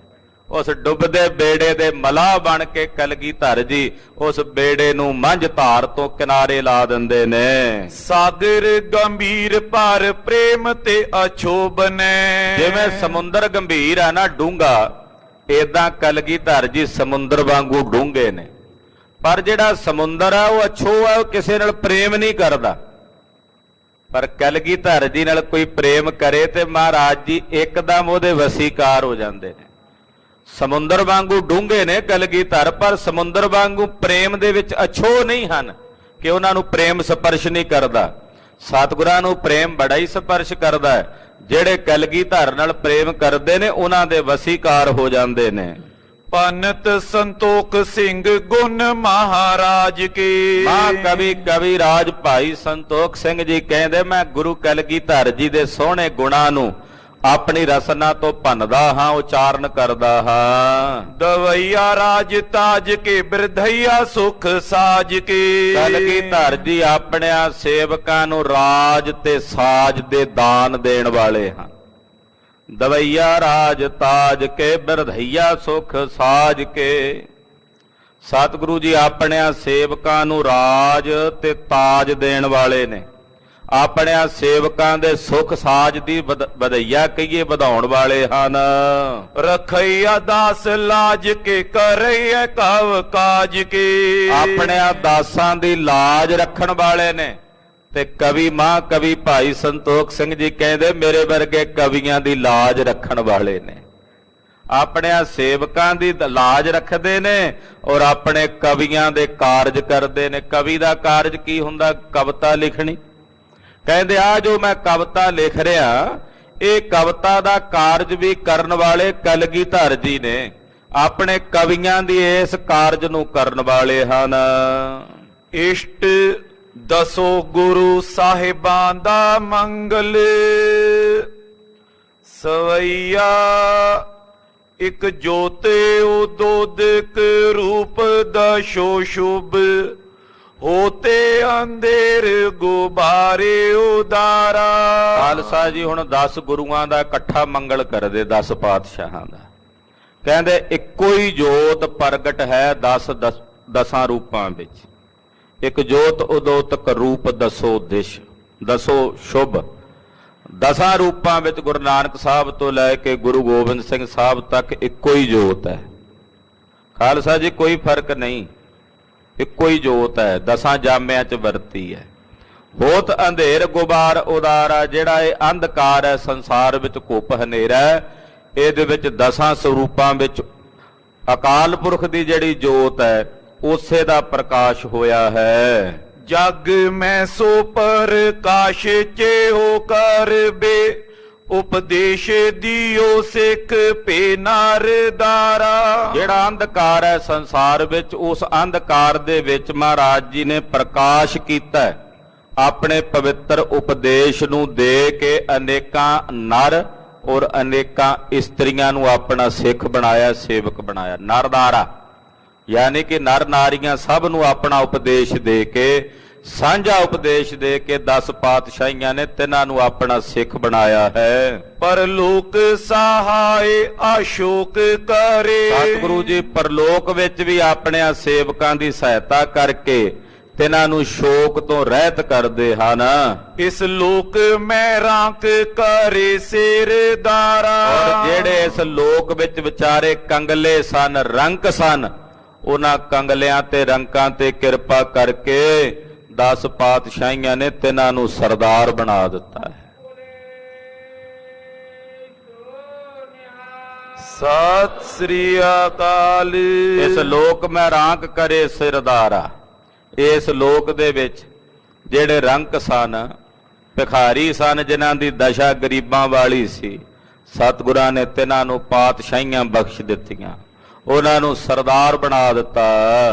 ਉਸ ਡੁੱਬਦੇ ਬੇੜੇ ਦੇ ਮਲਾਹ ਬਣ ਕੇ ਕਲਗੀਧਰ ਜੀ ਉਸ ਬੇੜੇ ਨੂੰ ਮੰਝ ਧਾਰ ਤੋਂ ਕਿਨਾਰੇ ਲਾ ਦਿੰਦੇ ਨੇ। ਸਾਗਰ ਗੰਭੀਰ ਪਰ ਪ੍ਰੇਮ ਤੇ ਅਛੋਬਨੈ। ਜਿਵੇਂ ਸਮੁੰਦਰ ਗੰਭੀਰ ਆ ਨਾ, ਡੂੰਘਾ, ਏਦਾਂ ਕਲਗੀਧਰ ਜੀ ਸਮੁੰਦਰ ਵਾਂਗੂ ਡੂੰਘੇ ਨੇ। ਪਰ ਜਿਹੜਾ ਸਮੁੰਦਰ ਆ ਉਹ ਅਛੋ ਆ, ਉਹ ਕਿਸੇ ਨਾਲ ਪ੍ਰੇਮ ਨਹੀਂ ਕਰਦਾ। ਪਰ ਕਲਗੀਧਰ ਜੀ ਨਾਲ ਕੋਈ ਪ੍ਰੇਮ ਕਰੇ ਤੇ ਮਹਾਰਾਜ ਜੀ ਇੱਕਦਮ ਉਹਦੇ ਵਸੀਕਾਰ ਹੋ ਜਾਂਦੇ ਨੇ। ਸਮੁੰਦਰ ਵਾਂਗੂ ਡੂੰਘੇ ਨੇ ਕਲਗੀਧਰ, ਪਰ ਸਮੁੰਦਰ ਵਾਂਗੂ ਪ੍ਰੇਮ ਦੇ ਵਿੱਚ ਅਛੋ ਨਹੀਂ ਹਨ ਕਿ ਉਹਨਾਂ ਨੂੰ ਪ੍ਰੇਮ ਸਪਰਸ਼ ਨਹੀਂ ਕਰਦਾ। ਸਤਿਗੁਰਾਂ ਨੂੰ ਪ੍ਰੇਮ ਬੜਾ ਹੀ ਸਪਰਸ਼ ਕਰਦਾ ਹੈ। ਜਿਹੜੇ ਕਲਗੀਧਰ ਨਾਲ ਪ੍ਰੇਮ ਕਰਦੇ ਨੇ ਉਹਨਾਂ ਦੇ ਵਸੀਕਾਰ ਹੋ ਜਾਂਦੇ ਨੇ। ਪੰਨਤ ਸੰਤੋਖ ਸਿੰਘ ਗੁਣ ਮਹਾਰਾਜ ਕੇ। ਮਾਂ ਕਵੀ ਰਾਜ ਭਾਈ ਸੰਤੋਖ ਸਿੰਘ ਜੀ ਕਹਿੰਦੇ, ਮੈਂ ਗੁਰੂ ਕਲਗੀਧਰ ਜੀ ਦੇ ਸੋਹਣੇ ਗੁਣਾਂ ਨੂੰ ਆਪਣੀ ਰਸਨਾ ਤੋਂ ਭੰਨਦਾ ਹਾਂ, ਉਚਾਰਨ ਕਰਦਾ ਹਾਂ। ਦਵਈਆ ਰਾਜ ਤਾਜ ਕੇ ਬਿਰਧਈਆ ਸੁਖ ਸਾਜ ਕੇ। ਕਲਗੀਧਰ ਜੀ ਆਪਣਿਆਂ ਸੇਵਕਾਂ ਨੂੰ ਰਾਜ ਤੇ ਸਾਜ ਦੇ ਦਾਨ ਦੇਣ ਵਾਲੇ ਹਨ। ਦਵਈਆ ਰਾਜ ਤਾਜ ਕੇ ਬਿਰਧਈਆ ਸੁਖ ਸਾਜ ਕੇ। ਸਤਿਗੁਰੂ ਜੀ ਆਪਣਿਆਂ ਸੇਵਕਾਂ ਨੂੰ ਰਾਜ ਤੇ ਤਾਜ ਦੇਣ ਵਾਲੇ ਨੇ। ਆਪਣਿਆਂ ਸੇਵਕਾਂ ਦੇ ਸੁਖ ਸਾਜ ਦੀ ਵਧਈਆ ਕਹੀਏ ਵਧਾਉਣ ਵਾਲੇ ਹਨ। ਰਖਈਆ ਦਾਸ ਲਾਜ ਕੇ ਕਰਈਆ ਕਵ ਕਾਜ ਕੇ। ਆਪਣਿਆਂ ਦਾਸਾਂ ਦੀ ਲਾਜ ਰੱਖਣ ਵਾਲੇ ਨੇ। ਤੇ ਕਵੀ ਕਵੀ ਭਾਈ ਸੰਤੋਖ ਸਿੰਘ ਜੀ ਕਹਿੰਦੇ, ਮੇਰੇ ਵਰਗੇ ਕਵੀਆਂ ਦੀ ਲਾਜ ਰੱਖਣ ਵਾਲੇ ਨੇ। ਆਪਣਿਆਂ ਸੇਵਕਾਂ ਦੀ ਲਾਜ ਰੱਖਦੇ ਨੇ ਔਰ ਆਪਣੇ ਕਵੀਆਂ ਦੇ ਕਾਰਜ ਕਰਦੇ ਨੇ। ਕਵੀ ਦਾ ਕਾਰਜ ਕੀ ਹੁੰਦਾ? ਕਵਿਤਾ ਲਿਖਣੀ। ਕਹਿੰਦੇ ਆ ਜੋ ਮੈਂ ਕਵਿਤਾ ਲਿਖ ਰਿਹਾ, ਇਹ ਕਵਿਤਾ ਦਾ ਕਾਰਜ ਵੀ ਕਰਨ ਵਾਲੇ ਕਲਗੀਧਰ ਜੀ ਨੇ। ਆਪਣੇ ਕਵੀਆਂ ਦੀ ਇਸ ਕਾਰਜ ਨੂੰ ਕਰਨ ਵਾਲੇ ਹਨ। ਇਸ਼ਟ ਦਸੋ ਗੁਰੂ ਸਾਹਿਬਾਂ ਦਾ ਮੰਗਲ। ਸਵਈਆ ਇਕ ਜੋਤੇ ਉਦੋਦਕ ਰੂਪ ਦਸ਼ੋ ਸ਼ੁਭ। ਹੋਤੇ ਅੰਧੇਰ ਗੁਬਾਰੇ ਉਦਾਰਾ। ਖਾਲਸਾ ਜੀ ਹੁਣ 10 ਗੁਰੂਆਂ ਦਾ ਇਕੱਠਾ ਮੰਗਲ ਕਰਦੇ, 10 ਪਾਤਸ਼ਾਹਾਂ ਦਾ। ਕਹਿੰਦੇ ਇੱਕੋ ਹੀ ਜੋਤ ਪ੍ਰਗਟ ਹੈ 10 ਰੂਪਾਂ ਵਿੱਚ। ਇੱਕ ਜੋਤ ਉਦੋਤਕ ਰੂਪ ਦਸੋ ਦਿਸ਼, ਦਸੋ ਸ਼ੁਭ। 10 ਰੂਪਾਂ ਵਿੱਚ ਗੁਰੂ ਨਾਨਕ ਸਾਹਿਬ ਤੋਂ ਲੈ ਕੇ ਗੁਰੂ ਗੋਬਿੰਦ ਸਿੰਘ ਸਾਹਿਬ ਤੱਕ ਇੱਕੋ ਹੀ ਜੋਤ ਹੈ। ਖਾਲਸਾ ਜੀ ਕੋਈ ਫਰਕ ਨਹੀਂ, ਇੱਕੋ ਹੀ ਜੋਤ ਹੈ, 10 ਜਾਮਿਆਂ 'ਚ ਵਰਤੀ ਹੈ। ਹੋਤ ਅੰਧੇਰ ਗੁਬਾਰ ਉਦਾਰਾ। ਜਿਹੜਾ ਇਹ ਅੰਧਕਾਰ ਹੈ ਸੰਸਾਰ ਵਿੱਚ, ਘੁੱਪ ਹਨੇਰਾ ਹੈ, ਇਹਦੇ ਵਿੱਚ 10 ਸਰੂਪਾਂ ਵਿੱਚ ਅਕਾਲ ਪੁਰਖ ਦੀ ਜਿਹੜੀ ਜੋਤ ਹੈ ਉਸੇ ਦਾ ਪ੍ਰਕਾਸ਼ ਹੋਇਆ ਹੈ। ਜਗ ਮੈਂ ਸੋ ਪ੍ਰਕਾਸ਼ ਚੇਹੋ ਕਰਬੇ। ਉਪਦੇਸ਼ ਦਿਓ ਸਿੱਖ ਪੇ ਨਾਰਦਾਰਾ। ਜਿਹੜਾ ਅੰਧਕਾਰ ਹੈ ਸੰਸਾਰ ਵਿੱਚ, ਉਸ ਅੰਧਕਾਰ ਦੇ ਵਿੱਚ ਮਹਾਰਾਜ ਜੀ ਨੇ ਪ੍ਰਕਾਸ਼ ਕੀਤਾ ਆਪਣੇ ਪਵਿੱਤਰ ਉਪਦੇਸ਼ ਨੂੰ ਦੇ ਕੇ ਅਨੇਕਾਂ ਨਰ ਔਰ ਅਨੇਕਾਂ ਇਸਤਰੀਆਂ ਨੂੰ ਆਪਣਾ ਸਿੱਖ ਬਣਾਇਆ, ਸੇਵਕ ਬਣਾਇਆ। ਨਰਦਾਰਾ ਯਾਨੀ ਕਿ ਨਰ ਨਾਰੀਆਂ ਸਭ ਨੂੰ ਆਪਣਾ ਉਪਦੇਸ਼ ਦੇ ਕੇ, ਸਾਂਝਾ ਉਪਦੇਸ਼ ਦੇ ਕੇ 10 ਪਾਤਸ਼ਾਹੀਆਂ ਨੇ ਤਿੰਨਾਂ ਨੂੰ ਆਪਣਾ ਸਿੱਖ ਬਣਾਇਆ ਹੈ। ਪਰਲੋਕ ਸਹਾਇ ਆਸ਼ੋਕ ਕਰੇ। ਸਤਿਗੁਰੂ ਜੀ ਪਰਲੋਕ ਵਿੱਚ ਵੀ ਆਪਣਿਆਂ ਸੇਵਕਾਂ ਦੀ ਸਹਾਇਤਾ ਕਰਕੇ ਤਿੰਨਾਂ ਨੂੰ ਸ਼ੋਕ ਤੋਂ ਰਹਿਤ ਕਰਦੇ ਹਨ। ਇਸ ਲੋਕ ਮੈਂ ਰਾਂਕ ਕਰੇ ਸਿਰਦਾਰਾ। ਔਰ ਜਿਹੜੇ ਇਸ ਲੋਕ ਵਿੱਚ ਵਿਚਾਰੇ ਕੰਗਲੇ ਸਨ, ਰੰਕ ਸਨ, ਉਹਨਾਂ ਕੰਗਲਿਆਂ ਤੇ ਰੰਕਾਂ ਤੇ ਕਿਰਪਾ ਕਰਕੇ 10 ਪਾਤਸ਼ਾਹੀਆਂ ਨੇ ਤਿੰਨਾਂ ਨੂੰ ਸਰਦਾਰ ਬਣਾ ਦਿੱਤਾ ਹੈ। ਸਤਿ ਸ੍ਰੀ ਅਕਾਲ। ਇਸ ਲੋਕ ਮੈਂ ਰਾਂਕ ਕਰੇ ਸਿਰਦਾਰਾ। ਇਸ ਲੋਕ ਦੇ ਵਿੱਚ ਜਿਹੜੇ ਰੰਕ ਸਨ, ਭਿਖਾਰੀ ਸਨ, ਜਿਨ੍ਹਾਂ ਦੀ ਦਸ਼ਾ ਗਰੀਬਾਂ ਵਾਲੀ ਸੀ, ਸਤਿਗੁਰਾਂ ਨੇ ਤਿੰਨਾਂ ਨੂੰ ਪਾਤਸ਼ਾਹੀਆਂ ਬਖਸ਼ ਦਿੱਤੀਆਂ, ਉਹਨਾਂ ਨੂੰ ਸਰਦਾਰ ਬਣਾ ਦਿੱਤਾ।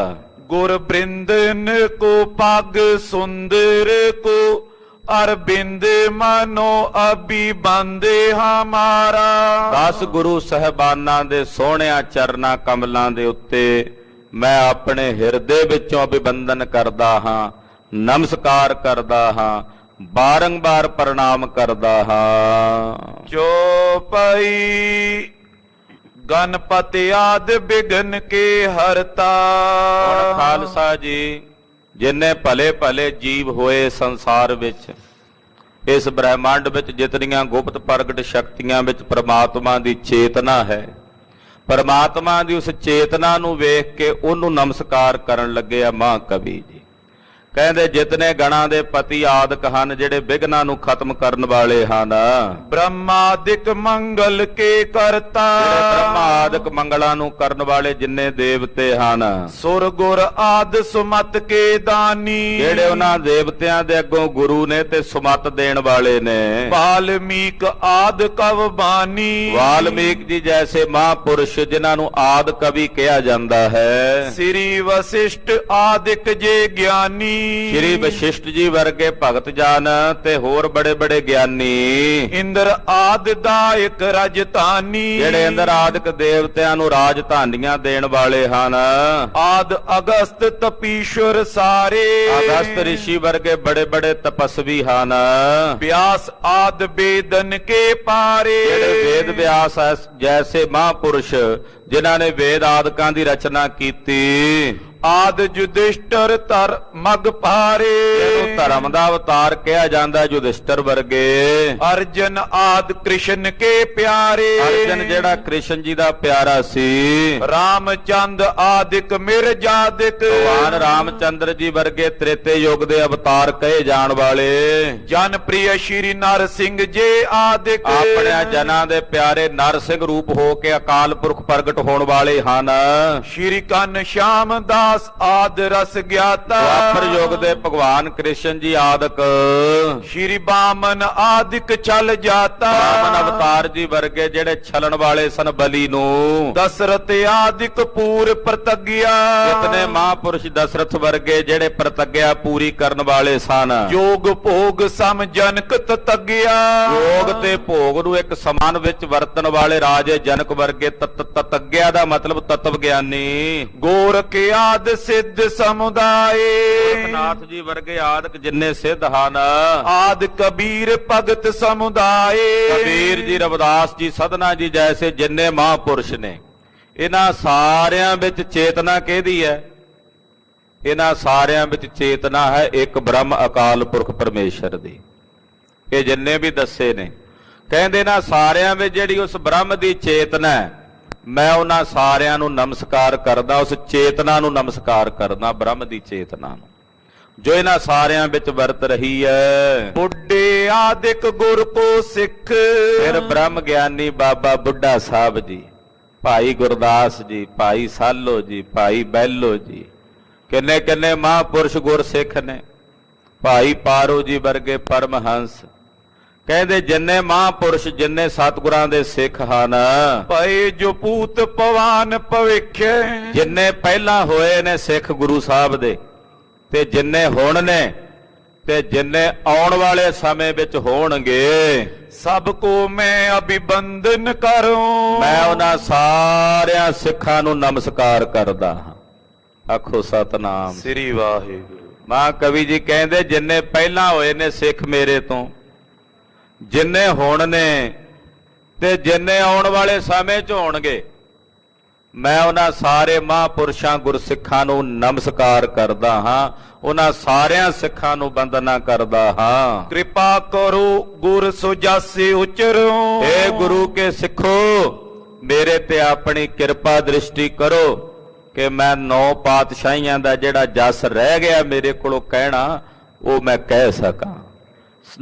ਗੁਰ ਬ੍ਰਿੰਦਨ ਕੋ ਪਗ ਸੁੰਦਰ ਕੋ ਅਰਬਿੰਦ ਮਨੋ ਅਬੀ ਬੰਦੇ ਹਮਾਰਾ। 10 ਗੁਰੂ ਸਹਿਬਾਨਾਂ ਦੇ ਸੋਹਣਿਆਂ ਚਰਨਾਂ ਕਮਲਾਂ ਦੇ ਉੱਤੇ ਮੈਂ ਆਪਣੇ ਹਿਰਦੇ ਵਿੱਚੋਂ ਅਭਿਵੰਦਨ ਕਰਦਾ ਹਾਂ, ਨਮਸਕਾਰ ਕਰਦਾ ਹਾਂ, ਬਾਰੰਬਾਰ ਪ੍ਰਣਾਮ ਕਰਦਾ ਹਾਂ। ਜੋ ਪਈ ਗਣਪਤਿ ਆਦਿ ਬਿਗਨ ਕੇ ਹਰਤਾ। ਹੁਣ ਖਾਲਸਾ ਜੀ, ਜਿੰਨੇ ਭਲੇ ਭਲੇ ਜੀਵ ਹੋਏ ਸੰਸਾਰ ਵਿੱਚ, ਇਸ ਬ੍ਰਹਿਮੰਡ ਵਿੱਚ ਜਿਤਨੀਆਂ ਗੁਪਤ ਪ੍ਰਗਟ ਸ਼ਕਤੀਆਂ ਵਿੱਚ ਪ੍ਰਮਾਤਮਾ ਦੀ ਚੇਤਨਾ ਹੈ, ਪਰਮਾਤਮਾ ਦੀ ਉਸ ਚੇਤਨਾ ਨੂੰ ਵੇਖ ਕੇ ਉਹਨੂੰ ਨਮਸਕਾਰ ਕਰਨ ਲੱਗੇ ਆ ਮਹਾਂਕਵੀ ਜੀ। ਕਹਿੰਦੇ ਜਿਤਨੇ ਗਣਾਂ ਦੇ ਪਤੀ ਆਦਿਕ ਹਨ, ਜਿਹੜੇ ਵਿਘਨਾਂ ਨੂੰ ਖਤਮ ਕਰਨ ਵਾਲੇ ਹਨ, ਬ੍ਰਹਮਾਦਿਕ ਮੰਗਲ ਕੇ ਕਰਤਾ। ਜਿਹੜੇ ਬ੍ਰਹਮਾਦਿਕ ਮੰਗਲਾਂ ਨੂੰ ਕਰਨ ਵਾਲੇ ਜਿੰਨੇ ਦੇਵਤੇ ਹਨ, ਸੁਰ ਗੁਰ ਆਦ ਸੁਮਤ ਕੇ ਦਾਨੀ। ਜਿਹੜੇ ਉਹਨਾਂ ਦੇਵਤਿਆਂ ਦੇ ਅੱਗੋਂ ਗੁਰੂ ਨੇ ਤੇ ਸੁਮਤ ਦੇਣ ਵਾਲੇ ਨੇ। ਵਾਲਮੀਕ ਆਦ ਕਵ ਬਾਨੀ। ਵਾਲਮੀਕ ਜੀ ਜੈਸੇ ਮਹਾਂਪੁਰਸ਼ ਜਿਨ੍ਹਾਂ ਨੂੰ ਆਦਿ ਕਵੀ ਕਿਹਾ ਜਾਂਦਾ ਹੈ। ਸ੍ਰੀ ਵਸਿਸ਼ਟ ਆਦਿਕ ਜੇ ਗਿਆਨੀ। ਸ਼੍ਰੀ ਵਸ਼ਿਸ਼ਟ ਜੀ ਵਰਗੇ ਭਗਤ ਜਨ ਤੇ ਹੋਰ ਬੜੇ ਬੜੇ ਗਿਆਨੀ। ਇੰਦਰ ਆਦਿ ਦਾਇਕ ਰਾਜਧਾਨੀ। ਜਿਹੜੇ ਇੰਦਰ ਆਦਿਕ ਦੇਵਤਿਆਂ ਨੂੰ ਰਾਜਧਾਨੀਆਂ ਦੇਣ ਵਾਲੇ ਹਨ। ਆਦ ਅਗਸਤ ਤਪੀਸ਼ਵਰ ਸਾਰੇ। ਅਗਸਤ ਰਿਸ਼ੀ ਵਰਗੇ ਬੜੇ ਬੜੇ ਤਪਸਵੀ ਹਨ। ਵਿਆਸ ਆਦ ਵੇਦਨ ਕੇ ਪਾਰੇ। ਜਿਹੜੇ ਵੇਦ ਵਿਆਸ ਜੈਸੇ ਮਹਾਂਪੁਰਸ਼ ਜਿਨ੍ਹਾਂ ਨੇ ਵੇਦ ਆਦਿਕਾਂ ਦੀ ਰਚਨਾ ਕੀਤੀ। ਆਦ ਯੁਧਿਸ਼ਟਰ ਧਰ ਮਗ ਭਾਰੇ। ਇਹਨੂੰ ਧਰਮ ਦਾ ਅਵਤਾਰ ਕਿਹਾ ਜਾਂਦਾ, ਯੁਧਿਸ਼ਟਰ ਵਰਗੇ। ਅਰਜਨ ਆਦ ਕ੍ਰਿਸ਼ਨ ਕੇ ਪਿਆਰੇ। ਅਰਜਨ ਜਿਹੜਾ ਕ੍ਰਿਸ਼ਨ ਜੀ ਦਾ ਪਿਆਰਾ ਸੀ। ਰਾਮਚੰਦ ਆਦਿਕ ਮਿਰਜਾਦਿਕ। ਭਗਵਾਨ ਰਾਮਚੰਦਰ ਜੀ ਵਰਗੇ ਤ੍ਰੇਤੇ ਯੁੱਗ ਦੇ ਅਵਤਾਰ ਕਹੇ ਜਾਣ ਵਾਲੇ। ਜਨ ਪ੍ਰਿਯ ਸ਼੍ਰੀ ਨਰ ਸਿੰਘ ਜੇ ਆਦਿਕ। ਆਪਣੇ ਜਨਾਂ ਦੇ ਪਿਆਰੇ ਨਰ ਸਿੰਘ ਰੂਪ ਹੋ ਕੇ ਅਕਾਲ ਪੁਰਖ ਪ੍ਰਗਟ ਹੋਣ ਵਾਲੇ ਹਨ। ਸ਼੍ਰੀ ਕੰਨ ਸ਼ਾਮ ਦਾਸ ਆਦ ਰਸ ਗਿਆਤਾ। ਦੁਆਪਰ ਯੁੱਗ ਦੇ ਭਗਵਾਨ ਕ੍ਰਿਸ਼ਨ ਜੀ ਆਦਿਕ। ਸ਼੍ਰੀ ਬਾਮਨ ਆਦਿਕ ਛਲ ਜਾਤਾ। ਬਾਮਨ ਅਵਤਾਰ ਜੀ ਵਰਗੇ ਜਿਹੜੇ ਛਲਣ ਵਾਲੇ ਸਨ ਬਲੀ ਨੂੰ। ਦਸ਼ਰਥ ਆਦਿਕ ਪੂਰ ਪ੍ਰਤਗਿਆ। ਜਿਤਨੇ ਮਹਾਂਪੁਰਸ਼ ਦਸ਼ਰਥ ਵਰਗੇ ਜਿਹੜੇ ਪ੍ਰਤੱਗਿਆ ਪੂਰੀ ਕਰਨ ਵਾਲੇ ਸਨ। ਯੋਗ ਭੋਗ ਸਮ ਜਨਕ ਤਤਗਿਆ। ਯੋਗ ਤੇ ਭੋਗ ਨੂੰ ਇੱਕ ਸਮਾਨ ਵਿੱਚ ਵਰਤਣ ਵਾਲੇ ਰਾਜੇ ਜਨਕ ਵਰਗੇ ਤਤਗਿਆ ਦਾ ਮਤਲਬ ਤਤਵ ਗਿਆਨੀ। ਗੋਰਖ ਆਦ ਸਿੱਧ ਸਮੁਦਾਏ। ਗੋਰਖਨਾਥ ਜੀ ਵਰਗੇ ਆਦਿਕ ਜਿੰਨੇ ਸਿੱਧ ਹਨ। ਆਦ ਕਬੀਰ ਭਗਤ ਸਮੁਦਾਏ। ਕਬੀਰ ਜੀ, ਰਵਿਦਾਸ ਜੀ, ਸਧਨਾ ਜੀ ਜੈਸੇ ਜਿੰਨੇ ਮਹਾਂਪੁਰਸ਼ ਨੇ, ਇਹਨਾਂ ਸਾਰਿਆਂ ਵਿੱਚ ਚੇਤਨਾ ਕਿਹਦੀ ਹੈ? ਇਹਨਾਂ ਸਾਰਿਆਂ ਵਿੱਚ ਚੇਤਨਾ ਹੈ ਇੱਕ ਬ੍ਰਹਮ ਅਕਾਲ ਪੁਰਖ ਪਰਮੇਸ਼ਰ ਦੀ। ਇਹ ਜਿੰਨੇ ਵੀ ਦੱਸੇ ਨੇ, ਕਹਿੰਦੇ ਨਾ ਸਾਰਿਆਂ ਵਿੱਚ ਜਿਹੜੀ ਉਸ ਬ੍ਰਹਮ ਦੀ ਚੇਤਨਾ ਹੈ, ਮੈਂ ਉਹਨਾਂ ਸਾਰਿਆਂ ਨੂੰ ਨਮਸਕਾਰ ਕਰਦਾ, ਉਸ ਚੇਤਨਾ ਨੂੰ ਨਮਸਕਾਰ ਕਰਦਾ, ਬ੍ਰਹਮ ਦੀ ਚੇਤਨਾ ਨੂੰ ਜੋ ਇਹਨਾਂ ਸਾਰਿਆਂ ਵਿੱਚ ਵਰਤ ਰਹੀ ਹੈ। ਬੁੱਢੇ ਆਦਿਕ ਗੁਰ ਕੋ ਸਿੱਖ। ਫਿਰ ਬ੍ਰਹਮ ਗਿਆਨੀ ਬਾਬਾ ਬੁੱਢਾ ਸਾਹਿਬ ਜੀ, ਭਾਈ ਗੁਰਦਾਸ ਜੀ, ਭਾਈ ਸਾਲੋ ਜੀ, ਭਾਈ ਬੈਲੋ ਜੀ, ਕਿੰਨੇ ਕਿੰਨੇ ਮਹਾਂਪੁਰਸ਼ ਗੁਰਸਿੱਖ ਨੇ। ਭਾਈ ਪਾਰੋ ਜੀ ਵਰਗੇ ਪਰਮਹੰਸ। ਕਹਿੰਦੇ ਜਿੰਨੇ ਮਹਾਂਪੁਰਸ਼, ਜਿੰਨੇ ਸਤਿਗੁਰਾਂ ਦੇ ਸਿੱਖ ਹਨ, ਪਏ ਜੋ ਪੂਤ ਪਵਾਨ ਭਵਿੱਖ। ਜਿੰਨੇ ਪਹਿਲਾਂ ਹੋਏ ਨੇ ਸਿੱਖ ਗੁਰੂ ਸਾਹਿਬ ਦੇ, ਤੇ ਜਿੰਨੇ ਹੁਣ ਨੇ, ਤੇ ਜਿੰਨੇ ਆਉਣ ਵਾਲੇ ਸਮੇਂ ਵਿੱਚ ਹੋਣਗੇ ਸਭ ਕੋ ਮੈਂ ਅਭਿਵੰਦਨ ਕਰੂੰ। ਮੈਂ ਉਹਨਾਂ ਸਾਰਿਆਂ ਸਿੱਖਾਂ ਨੂੰ ਨਮਸਕਾਰ ਕਰਦਾ ਹਾਂ। ਆਖੋ ਸਤਨਾਮ। ਸ੍ਰੀ ਵਾਹਿਗੁਰੂ। ਮਾਂ ਕਵੀ ਜੀ ਕਹਿੰਦੇ ਜਿੰਨੇ ਪਹਿਲਾਂ ਹੋਏ ਨੇ ਸਿੱਖ ਮੇਰੇ ਤੋਂ, ਜਿੰਨੇ ਹੁਣ ਨੇ ਤੇ ਜਿੰਨੇ ਆਉਣ ਵਾਲੇ ਸਮੇਂ 'ਚ ਹੋਣਗੇ, ਮੈਂ ਉਹਨਾਂ ਸਾਰੇ ਮਹਾਂਪੁਰਸ਼ਾਂ ਗੁਰਸਿੱਖਾਂ ਨੂੰ ਨਮਸਕਾਰ ਕਰਦਾ ਹਾਂ, ਉਹਨਾਂ ਸਾਰਿਆਂ ਸਿੱਖਾਂ ਨੂੰ ਵੰਦਨਾ ਕਰਦਾ ਹਾਂ। ਕਿਰਪਾ ਕਰੋ ਗੁਰ ਸੁਜਾਸੀ ਉਚਰੋ। ਏ ਗੁਰੂ ਕੇ ਸਿੱਖੋ, ਮੇਰੇ ਤੇ ਆਪਣੀ ਕਿਰਪਾ ਦ੍ਰਿਸ਼ਟੀ ਕਰੋ ਕਿ ਮੈਂ 9 ਪਾਤਸ਼ਾਹੀਆਂ ਦਾ ਜਿਹੜਾ ਜਸ ਰਹਿ ਗਿਆ ਮੇਰੇ ਕੋਲੋਂ ਕਹਿਣਾ, ਉਹ ਮੈਂ ਕਹਿ ਸਕਾਂ।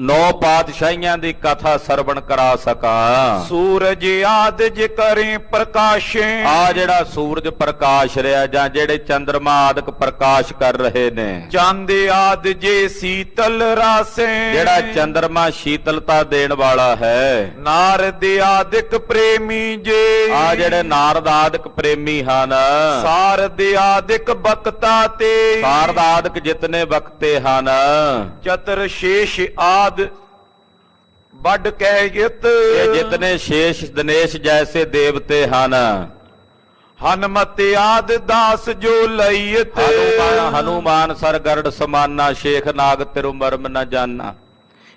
9 ਪਾਤਸ਼ਾਹੀਆਂ ਦੀ ਕਥਾ ਸਰਵਣ ਕਰਾ ਸਕਾਂ। ਸੂਰਜ ਆਦਿ ਕਰੇ ਪ੍ਰਕਾਸ਼ੇ। ਆ ਜਿਹੜਾ ਸੂਰਜ ਪ੍ਰਕਾਸ਼ ਰਿਹਾ ਜਾਂ ਜਿਹੜੇ ਚੰਦਰਮਾ ਆਦਿਕ ਪ੍ਰਕਾਸ਼ ਕਰ ਰਹੇ ਨੇ, ਚੰਦ ਆਦਿ ਜੇ ਸੀਤਲ ਰਾਸੇ। ਜਿਹੜਾ ਚੰਦਰਮਾ ਸ਼ੀਤਲਤਾ ਦੇਣ ਵਾਲਾ ਹੈ। ਨਾਰਦ ਆਦਿਕ ਪ੍ਰੇਮੀ ਜੇ। ਆ ਜਿਹੜੇ ਨਾਰਦ ਆਦਿਕ ਪ੍ਰੇਮੀ ਹਨ। ਸਾਰਦ ਆਦਿਕ ਬਖਤਾ ਤੇ। ਸਾਰਦ ਆਦਿਕ ਜਿਤਨੇ ਬਖਤੇ ਹਨ। ਚਤਰ ਸ਼ੇਸ਼ ਆਦ ਵੱਡ ਕਹਿਤ। ਇਹ ਜਿਤਨੇ ਸ਼ੇਸ਼ ਦਿਨੇਸ਼ ਜੈਸੇ ਦੇਵਤੇ ਹਨ। ਹਨਮਤ ਆਦ ਦਾਸ ਜੋ ਲਈਤ। ਹਨੂਮਾਨ ਸਰ ਗਰੜ ਸਮਾਨਾ, ਸ਼ੇਖ ਨਾਗ ਤਿਰੁ ਮਰਮ ਨ ਜਾਨਾ।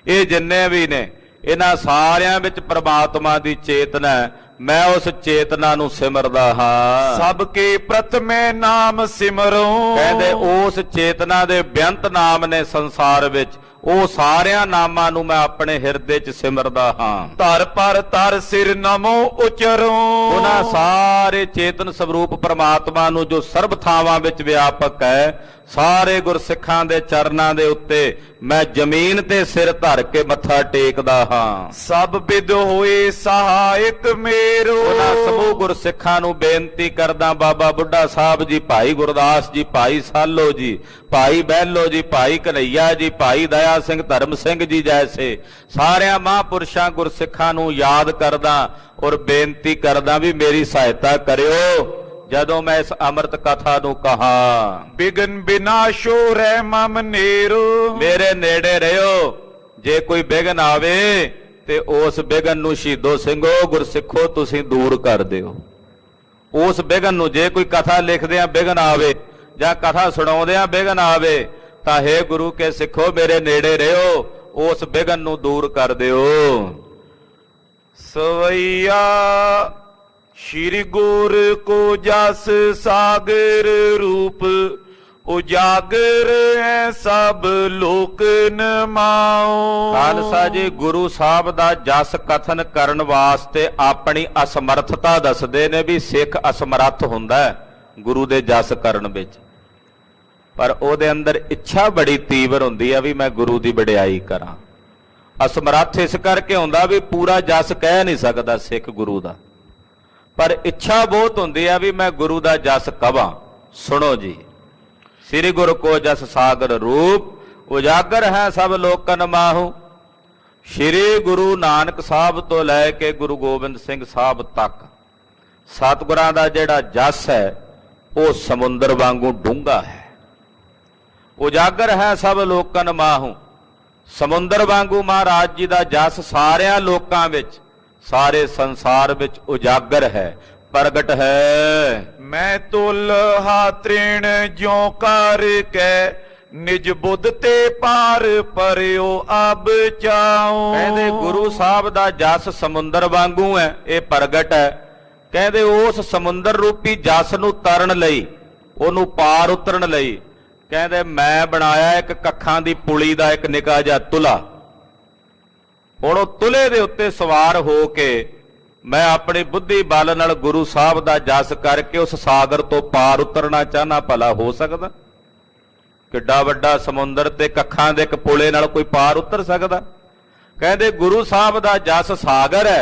ਇਹ ਜਿੰਨੇ ਵੀ ਨੇ, ਇਹਨਾਂ ਸਾਰਿਆਂ ਵਿੱਚ ਪ੍ਰਮਾਤਮਾ ਦੀ ਚੇਤਨਾ ਹੈ। ਮੈਂ ਉਸ ਚੇਤਨਾ ਨੂੰ ਸਿਮਰਦਾ ਹਾਂ। ਸਭ ਕੇ ਪ੍ਰਥਮੇ ਨਾਮ ਸਿਮਰੋ। ਕਹਿੰਦੇ ਉਸ ਚੇਤਨਾ ਦੇ ਬੇਅੰਤ ਨਾਮ ਨੇ ਸੰਸਾਰ ਵਿੱਚ, ਉਹ ਸਾਰਿਆਂ ਨਾਮਾਂ ਨੂੰ ਮੈਂ ਆਪਣੇ ਹਿਰਦੇ 'ਚ ਸਿਮਰਦਾ ਹਾਂ। ਧਰ ਪਰ ਧਰ ਸਿਰ ਨਮੋ ਉਚਰੋ। ਉਹਨਾਂ ਸਾਰੇ ਚੇਤਨ ਸਰੂਪ ਪ੍ਰਮਾਤਮਾ ਨੂੰ ਜੋ ਸਰਬ ਥਾਵਾਂ ਵਿੱਚ ਵਿਆਪਕ ਹੈ, ਸਾਰੇ ਗੁਰਸਿੱਖਾਂ ਦੇ ਚਰਨਾਂ ਦੇ ਉੱਤੇ ਮੈਂ ਜ਼ਮੀਨ ਤੇ ਸਿਰ ਧਰ ਕੇ ਮੱਥਾ ਟੇਕਦਾ ਹਾਂ। ਸਭ ਵਿਦ ਹੋਏ ਸਹਾਇਕ ਮੇਰੋ। ਉਹਨਾਂ ਸਮੂਹ ਗੁਰਸਿੱਖਾਂ ਨੂੰ ਬੇਨਤੀ ਕਰਦਾ, ਬਾਬਾ ਬੁੱਢਾ ਸਾਹਿਬ ਜੀ, ਭਾਈ ਗੁਰਦਾਸ ਜੀ, ਭਾਈ ਸਾਲੋ ਜੀ, ਭਾਈ ਬਹਿਲੋ ਜੀ, ਭਾਈ ਕਨਈਆ ਜੀ, ਭਾਈ ਦਇਆ ਸਿੰਘ ਧਰਮ ਸਿੰਘ ਜੀ ਜੈਸੇ ਸਾਰਿਆਂ ਮਹਾਂਪੁਰਸ਼ਾਂ ਗੁਰਸਿੱਖਾਂ ਨੂੰ ਯਾਦ ਕਰਦਾ ਔਰ ਬੇਨਤੀ ਕਰਦਾ ਵੀ ਮੇਰੀ ਸਹਾਇਤਾ ਕਰਿਓ ਜਦੋਂ ਮੈਂ ਇਸ ਅੰਮ੍ਰਿਤ ਕਥਾ ਨੂੰ ਕਹਾ। ਬਿਗਨ ਬਿਨਾਸ਼ੋ ਰਹਿ ਮਮ ਨੇਰੋ। ਮੇਰੇ ਨੇੜੇ ਰਹਿਓ, ਜੇ ਕੋਈ ਬਿਗਨ ਆਵੇ ਤੇ ਉਸ ਬਿਗਨ ਨੂੰ ਸ਼ਹੀਦੋ ਸਿੰਘੋ ਗੁਰਸਿੱਖੋ ਤੁਸੀਂ ਦੂਰ ਕਰ ਦਿਓ। ਉਸ ਬਿਗਨ ਨੂੰ, ਜੇ ਕੋਈ ਕਥਾ ਲਿਖਦੇ ਆ ਬਿਗਨ ਆਵੇ ਜਾਂ ਕਥਾ ਸੁਣਾਉਂਦੇ ਆ ਬਿਗਨ ਆਵੇ, ਤਾਂ ਹੇ ਗੁਰੂ ਕੇ ਸਿੱਖੋ ਮੇਰੇ ਨੇੜੇ ਰਹਿਓ, ਉਸ ਬਿਗਨ ਨੂੰ ਦੂਰ ਕਰ ਦਿਓ। ਸਵਈਆ ਸ਼੍ਰੀ ਗੁਰ ਕੋ ਜਸ ਸਾਗਰ ਰੂਪ ਉਜਾਗਰ ਹੈ ਸਭ ਲੋਕ ਨਮਾਓ। ਖਾਲਸਾ ਜੀ ਗੁਰੂ ਸਾਹਿਬ ਦਾ ਜਸ ਕਥਨ ਕਰਨ ਵਾਸਤੇ ਆਪਣੀ ਅਸਮਰਥਤਾ ਦੱਸਦੇ ਨੇ ਵੀ ਸਿੱਖ ਅਸਮਰੱਥ ਹੁੰਦਾ ਹੈ ਗੁਰੂ ਦੇ ਜਸ ਕਰਨ ਵਿੱਚ, ਪਰ ਉਹਦੇ ਅੰਦਰ ਇੱਛਾ ਬੜੀ ਤੀਵਰ ਹੁੰਦੀ ਆ ਵੀ ਮੈਂ ਗੁਰੂ ਦੀ ਵਡਿਆਈ ਕਰਾਂ। ਅਸਮਰੱਥ ਇਸ ਕਰਕੇ ਹੁੰਦਾ ਵੀ ਪੂਰਾ ਜਸ ਕਹਿ ਨਹੀਂ ਸਕਦਾ ਸਿੱਖ ਗੁਰੂ ਦਾ, ਪਰ ਇੱਛਾ ਬਹੁਤ ਹੁੰਦੀ ਆ ਵੀ ਮੈਂ ਗੁਰੂ ਦਾ ਜਸ ਕਵਾਂ। ਸੁਣੋ ਜੀ, ਸ੍ਰੀ ਗੁਰੂ ਕੋ ਜਸ ਸਾਗਰ ਰੂਪ ਉਜਾਗਰ ਹੈ ਸਭ ਲੋਕਨ ਮਾਹੂ। ਸ੍ਰੀ ਗੁਰੂ ਨਾਨਕ ਸਾਹਿਬ ਤੋਂ ਲੈ ਕੇ ਗੁਰੂ ਗੋਬਿੰਦ ਸਿੰਘ ਸਾਹਿਬ ਤੱਕ ਸਤਿਗੁਰਾਂ ਦਾ ਜਿਹੜਾ ਜਸ ਹੈ ਉਹ ਸਮੁੰਦਰ ਵਾਂਗੂ ਡੂੰਘਾ ਹੈ। ਉਜਾਗਰ ਹੈ ਸਭ ਲੋਕਨ ਮਾਹੂ, ਸਮੁੰਦਰ ਵਾਂਗੂ ਮਹਾਰਾਜ ਜੀ ਦਾ ਜਸ ਸਾਰਿਆਂ ਲੋਕਾਂ ਵਿੱਚ, ਸਾਰੇ ਸੰਸਾਰ ਵਿੱਚ ਉਜਾਗਰ ਹੈ, ਪ੍ਰਗਟ ਹੈ। ਮੈਂ ਤੁਲ ਹਾਤ੍ਰਿਣ ਜਿਉ ਕਰ ਕੇ ਨਿਜ ਬੁੱਧ ਤੇ ਪਾਰ ਪਰਿਓ ਅਬ ਚਾਉ। ਕਹਿੰਦੇ ਗੁਰੂ ਸਾਹਿਬ ਦਾ ਜਸ ਸਮੁੰਦਰ ਵਾਂਗੂ ਹੈ, ਇਹ ਪ੍ਰਗਟ ਹੈ। ਕਹਿੰਦੇ ਉਸ ਸਮੁੰਦਰ ਰੂਪੀ ਜਸ ਨੂੰ ਤਰਨ ਲਈ, ਉਹਨੂੰ ਪਾਰ ਉਤਰਨ ਲਈ, ਕਹਿੰਦੇ ਮੈਂ ਬਣਾਇਆ ਇੱਕ ਕੱਖਾਂ ਦੀ ਪੁਲੀ ਦਾ ਇੱਕ ਨਿੱਕਾ ਜਿਹਾ ਤੁਲਾ। ਹੁਣ ਉਹ ਤੁਲੇ ਦੇ ਉੱਤੇ ਸਵਾਰ ਹੋ ਕੇ ਮੈਂ ਆਪਣੀ ਬੁੱਧੀ ਬਲ ਨਾਲ ਗੁਰੂ ਸਾਹਿਬ ਦਾ ਜਸ ਕਰਕੇ ਉਸ ਸਾਗਰ ਤੋਂ ਪਾਰ ਉਤਰਨਾ ਚਾਹਨਾ, ਭਲਾ ਹੋ ਸਕਦਾ? ਕਿੱਡਾ ਵੱਡਾ ਸਮੁੰਦਰ ਤੇ ਕੱਖਾਂ ਦੇ ਇੱਕ ਪੁਲੇ ਨਾਲ ਕੋਈ ਪਾਰ ਉਤਰ ਸਕਦਾ? ਕਹਿੰਦੇ ਗੁਰੂ ਸਾਹਿਬ ਦਾ ਜਸ ਸਾਗਰ ਹੈ,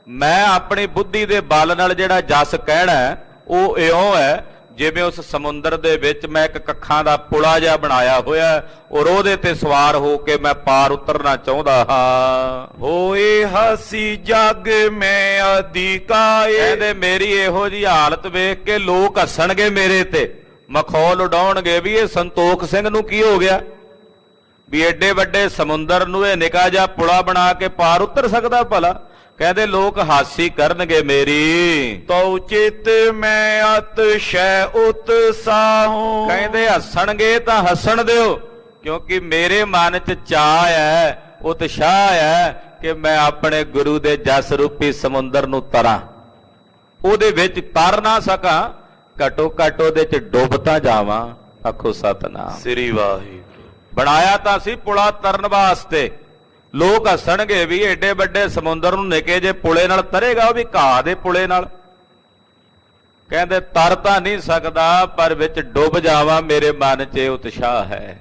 ਮੈਂ ਆਪਣੀ ਬੁੱਧੀ ਦੇ ਬਲ ਨਾਲ ਜਿਹੜਾ ਜਸ ਕਹਿਣਾ ਉਹ ਇਉਂ ਹੈ ਜਿਵੇਂ ਉਸ ਸਮੁੰਦਰ ਦੇ ਵਿੱਚ ਮੈਂ ਇੱਕ ਕੱਖਾਂ ਦਾ ਪੁਲਾ ਜਿਹਾ ਬਣਾਇਆ ਹੋਇਆ ਔਰ ਉਹਦੇ ਤੇ ਸਵਾਰ ਹੋ ਕੇ ਮੈਂ ਪਾਰ ਉਤਰਨਾ ਚਾਹੁੰਦਾ ਹਾਂ। ਹੋਏ ਹਸੀ ਜਗ ਮੈਂ ਅਧਿਕਾਏ। ਕਹਿੰਦੇ ਮੇਰੀ ਇਹੋ ਜੀ ਹਾਲਤ ਵੇਖ ਕੇ ਲੋਕ ਹੱਸਣਗੇ ਮੇਰੇ ਤੇ, ਮਖੌਲ ਉਡਾਉਣਗੇ ਵੀ ਇਹ ਸੰਤੋਖ ਸਿੰਘ ਨੂੰ ਕੀ ਹੋ ਗਿਆ, ਵੀ ਏਡੇ ਵੱਡੇ ਸਮੁੰਦਰ ਨੂੰ ਇਹ ਨਿੱਕਾ ਜਿਹਾ ਪੁਲਾ ਬਣਾ ਕੇ ਪਾਰ ਉਤਰ ਸਕਦਾ ਭਲਾ? ਕਹਿੰਦੇ ਲੋਕ ਹਾਸੀ ਕਰਨਗੇ ਮੇਰੀ। ਤਉ ਚਿਤ ਮੈਂ ਅਤਿਸ਼ੈ ਉਤਸਾਹੂ। ਕਹਿੰਦੇ ਹੱਸਣਗੇ ਤਾਂ ਹੱਸਣ ਦਿਓ, ਕਿਉਂਕਿ ਮੇਰੇ ਮਨ 'ਚ ਚਾਅ ਹੈ, ਉਤਸ਼ਾਹ ਹੈ ਕਿ ਮੈਂ ਆਪਣੇ ਗੁਰੂ ਦੇ ਜਸ ਰੂਪੀ ਸਮੁੰਦਰ ਨੂੰ ਤਰਾਂ। ਉਹਦੇ ਵਿੱਚ ਤਰ ਨਾ ਸਕਾਂ, ਘਟੋ ਘੱਟ ਉਹਦੇ 'ਚ ਡੁੱਬ ਤਾਂ ਜਾਵਾਂ। ਆਖੋ ਸਤਨਾਮ। ਸ੍ਰੀ ਵਾਹਿਗੁਰੂ। ਬਣਾਇਆ ਤਾਂ ਸੀ ਪੁਲਾ ਤਰਨ ਵਾਸਤੇ। ਲੋਕ ਹੱਸਣਗੇ ਵੀ ਏਡੇ ਵੱਡੇ ਸਮੁੰਦਰ ਨੂੰ ਨਿੱਕੇ ਜੇ ਪੁਲੇ ਨਾਲ ਤਰੇਗਾ, ਉਹ ਵੀ ਘਾਹ ਦੇ ਪੁਲੇ ਨਾਲ। ਕਹਿੰਦੇ ਤਰ ਤਾਂ ਨਹੀਂ ਸਕਦਾ, ਪਰ ਵਿੱਚ ਡੁੱਬ ਜਾਵਾਂ। ਮੇਰੇ ਮਨ 'ਚ ਉਤਸ਼ਾਹ ਹੈ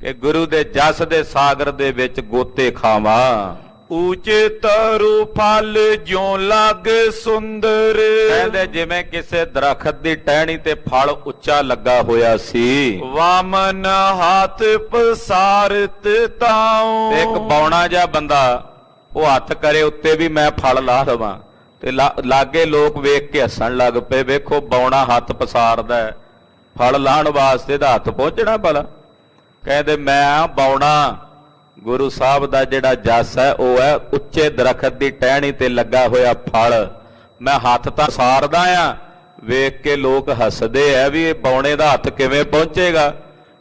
ਕਿ ਗੁਰੂ ਦੇ ਜਸ ਦੇ ਸਾਗਰ ਦੇ ਵਿੱਚ ਗੋਤੇ ਖਾਵਾਂ। ਊਚ ਤਰੁ ਫਲ ਜਿਉ ਲੱਗ ਸੁੰਦਰ। ਕਹਿੰਦੇ ਜਿਵੇਂ ਕਿਸੇ ਦਰਖਤ ਦੀ ਟਹਿਣੀ ਤੇ ਫਲ ਉੱਚਾ ਲੱਗਾ ਹੋਇਆ ਸੀ। ਵਾਮਨ ਹੱਥ ਪਸਾਰਤ ਤਾਉ। ਇੱਕ ਬੌਣਾ ਜਿਹਾ ਬੰਦਾ ਉਹ ਹੱਥ ਕਰੇ ਉੱਤੇ ਵੀ ਮੈਂ ਫਲ ਲਾ ਦੇਵਾਂ, ਤੇ ਲਾਗੇ ਲੋਕ ਵੇਖ ਕੇ ਹੱਸਣ ਲੱਗ ਪਏ। ਵੇਖੋ ਬੌਣਾ ਹੱਥ ਪਸਾਰਦਾ ਫਲ ਲਾਣ ਵਾਸਤੇ, ਦਾ ਹੱਥ ਪਹੁੰਚਣਾ ਭਲਾ। ਕਹਿੰਦੇ ਮੈਂ ਬੌਣਾ, ਗੁਰੂ ਸਾਹਿਬ ਦਾ ਜਿਹੜਾ ਜਸ ਹੈ ਉਹ ਹੈ ਉੱਚੇ ਦਰਖਤ ਦੀ ਟਹਿਣੀ ਤੇ ਲੱਗਾ ਹੋਇਆ ਫਲ। ਮੈਂ ਹੱਥ ਤਾਂ ਸਾਰਦਾ ਆ, ਵੇਖ ਕੇ ਲੋਕ ਹੱਸਦੇ ਆ ਵੀ ਇਹ ਬੌਣੇ ਦਾ ਹੱਥ ਕਿਵੇਂ ਪਹੁੰਚੇਗਾ,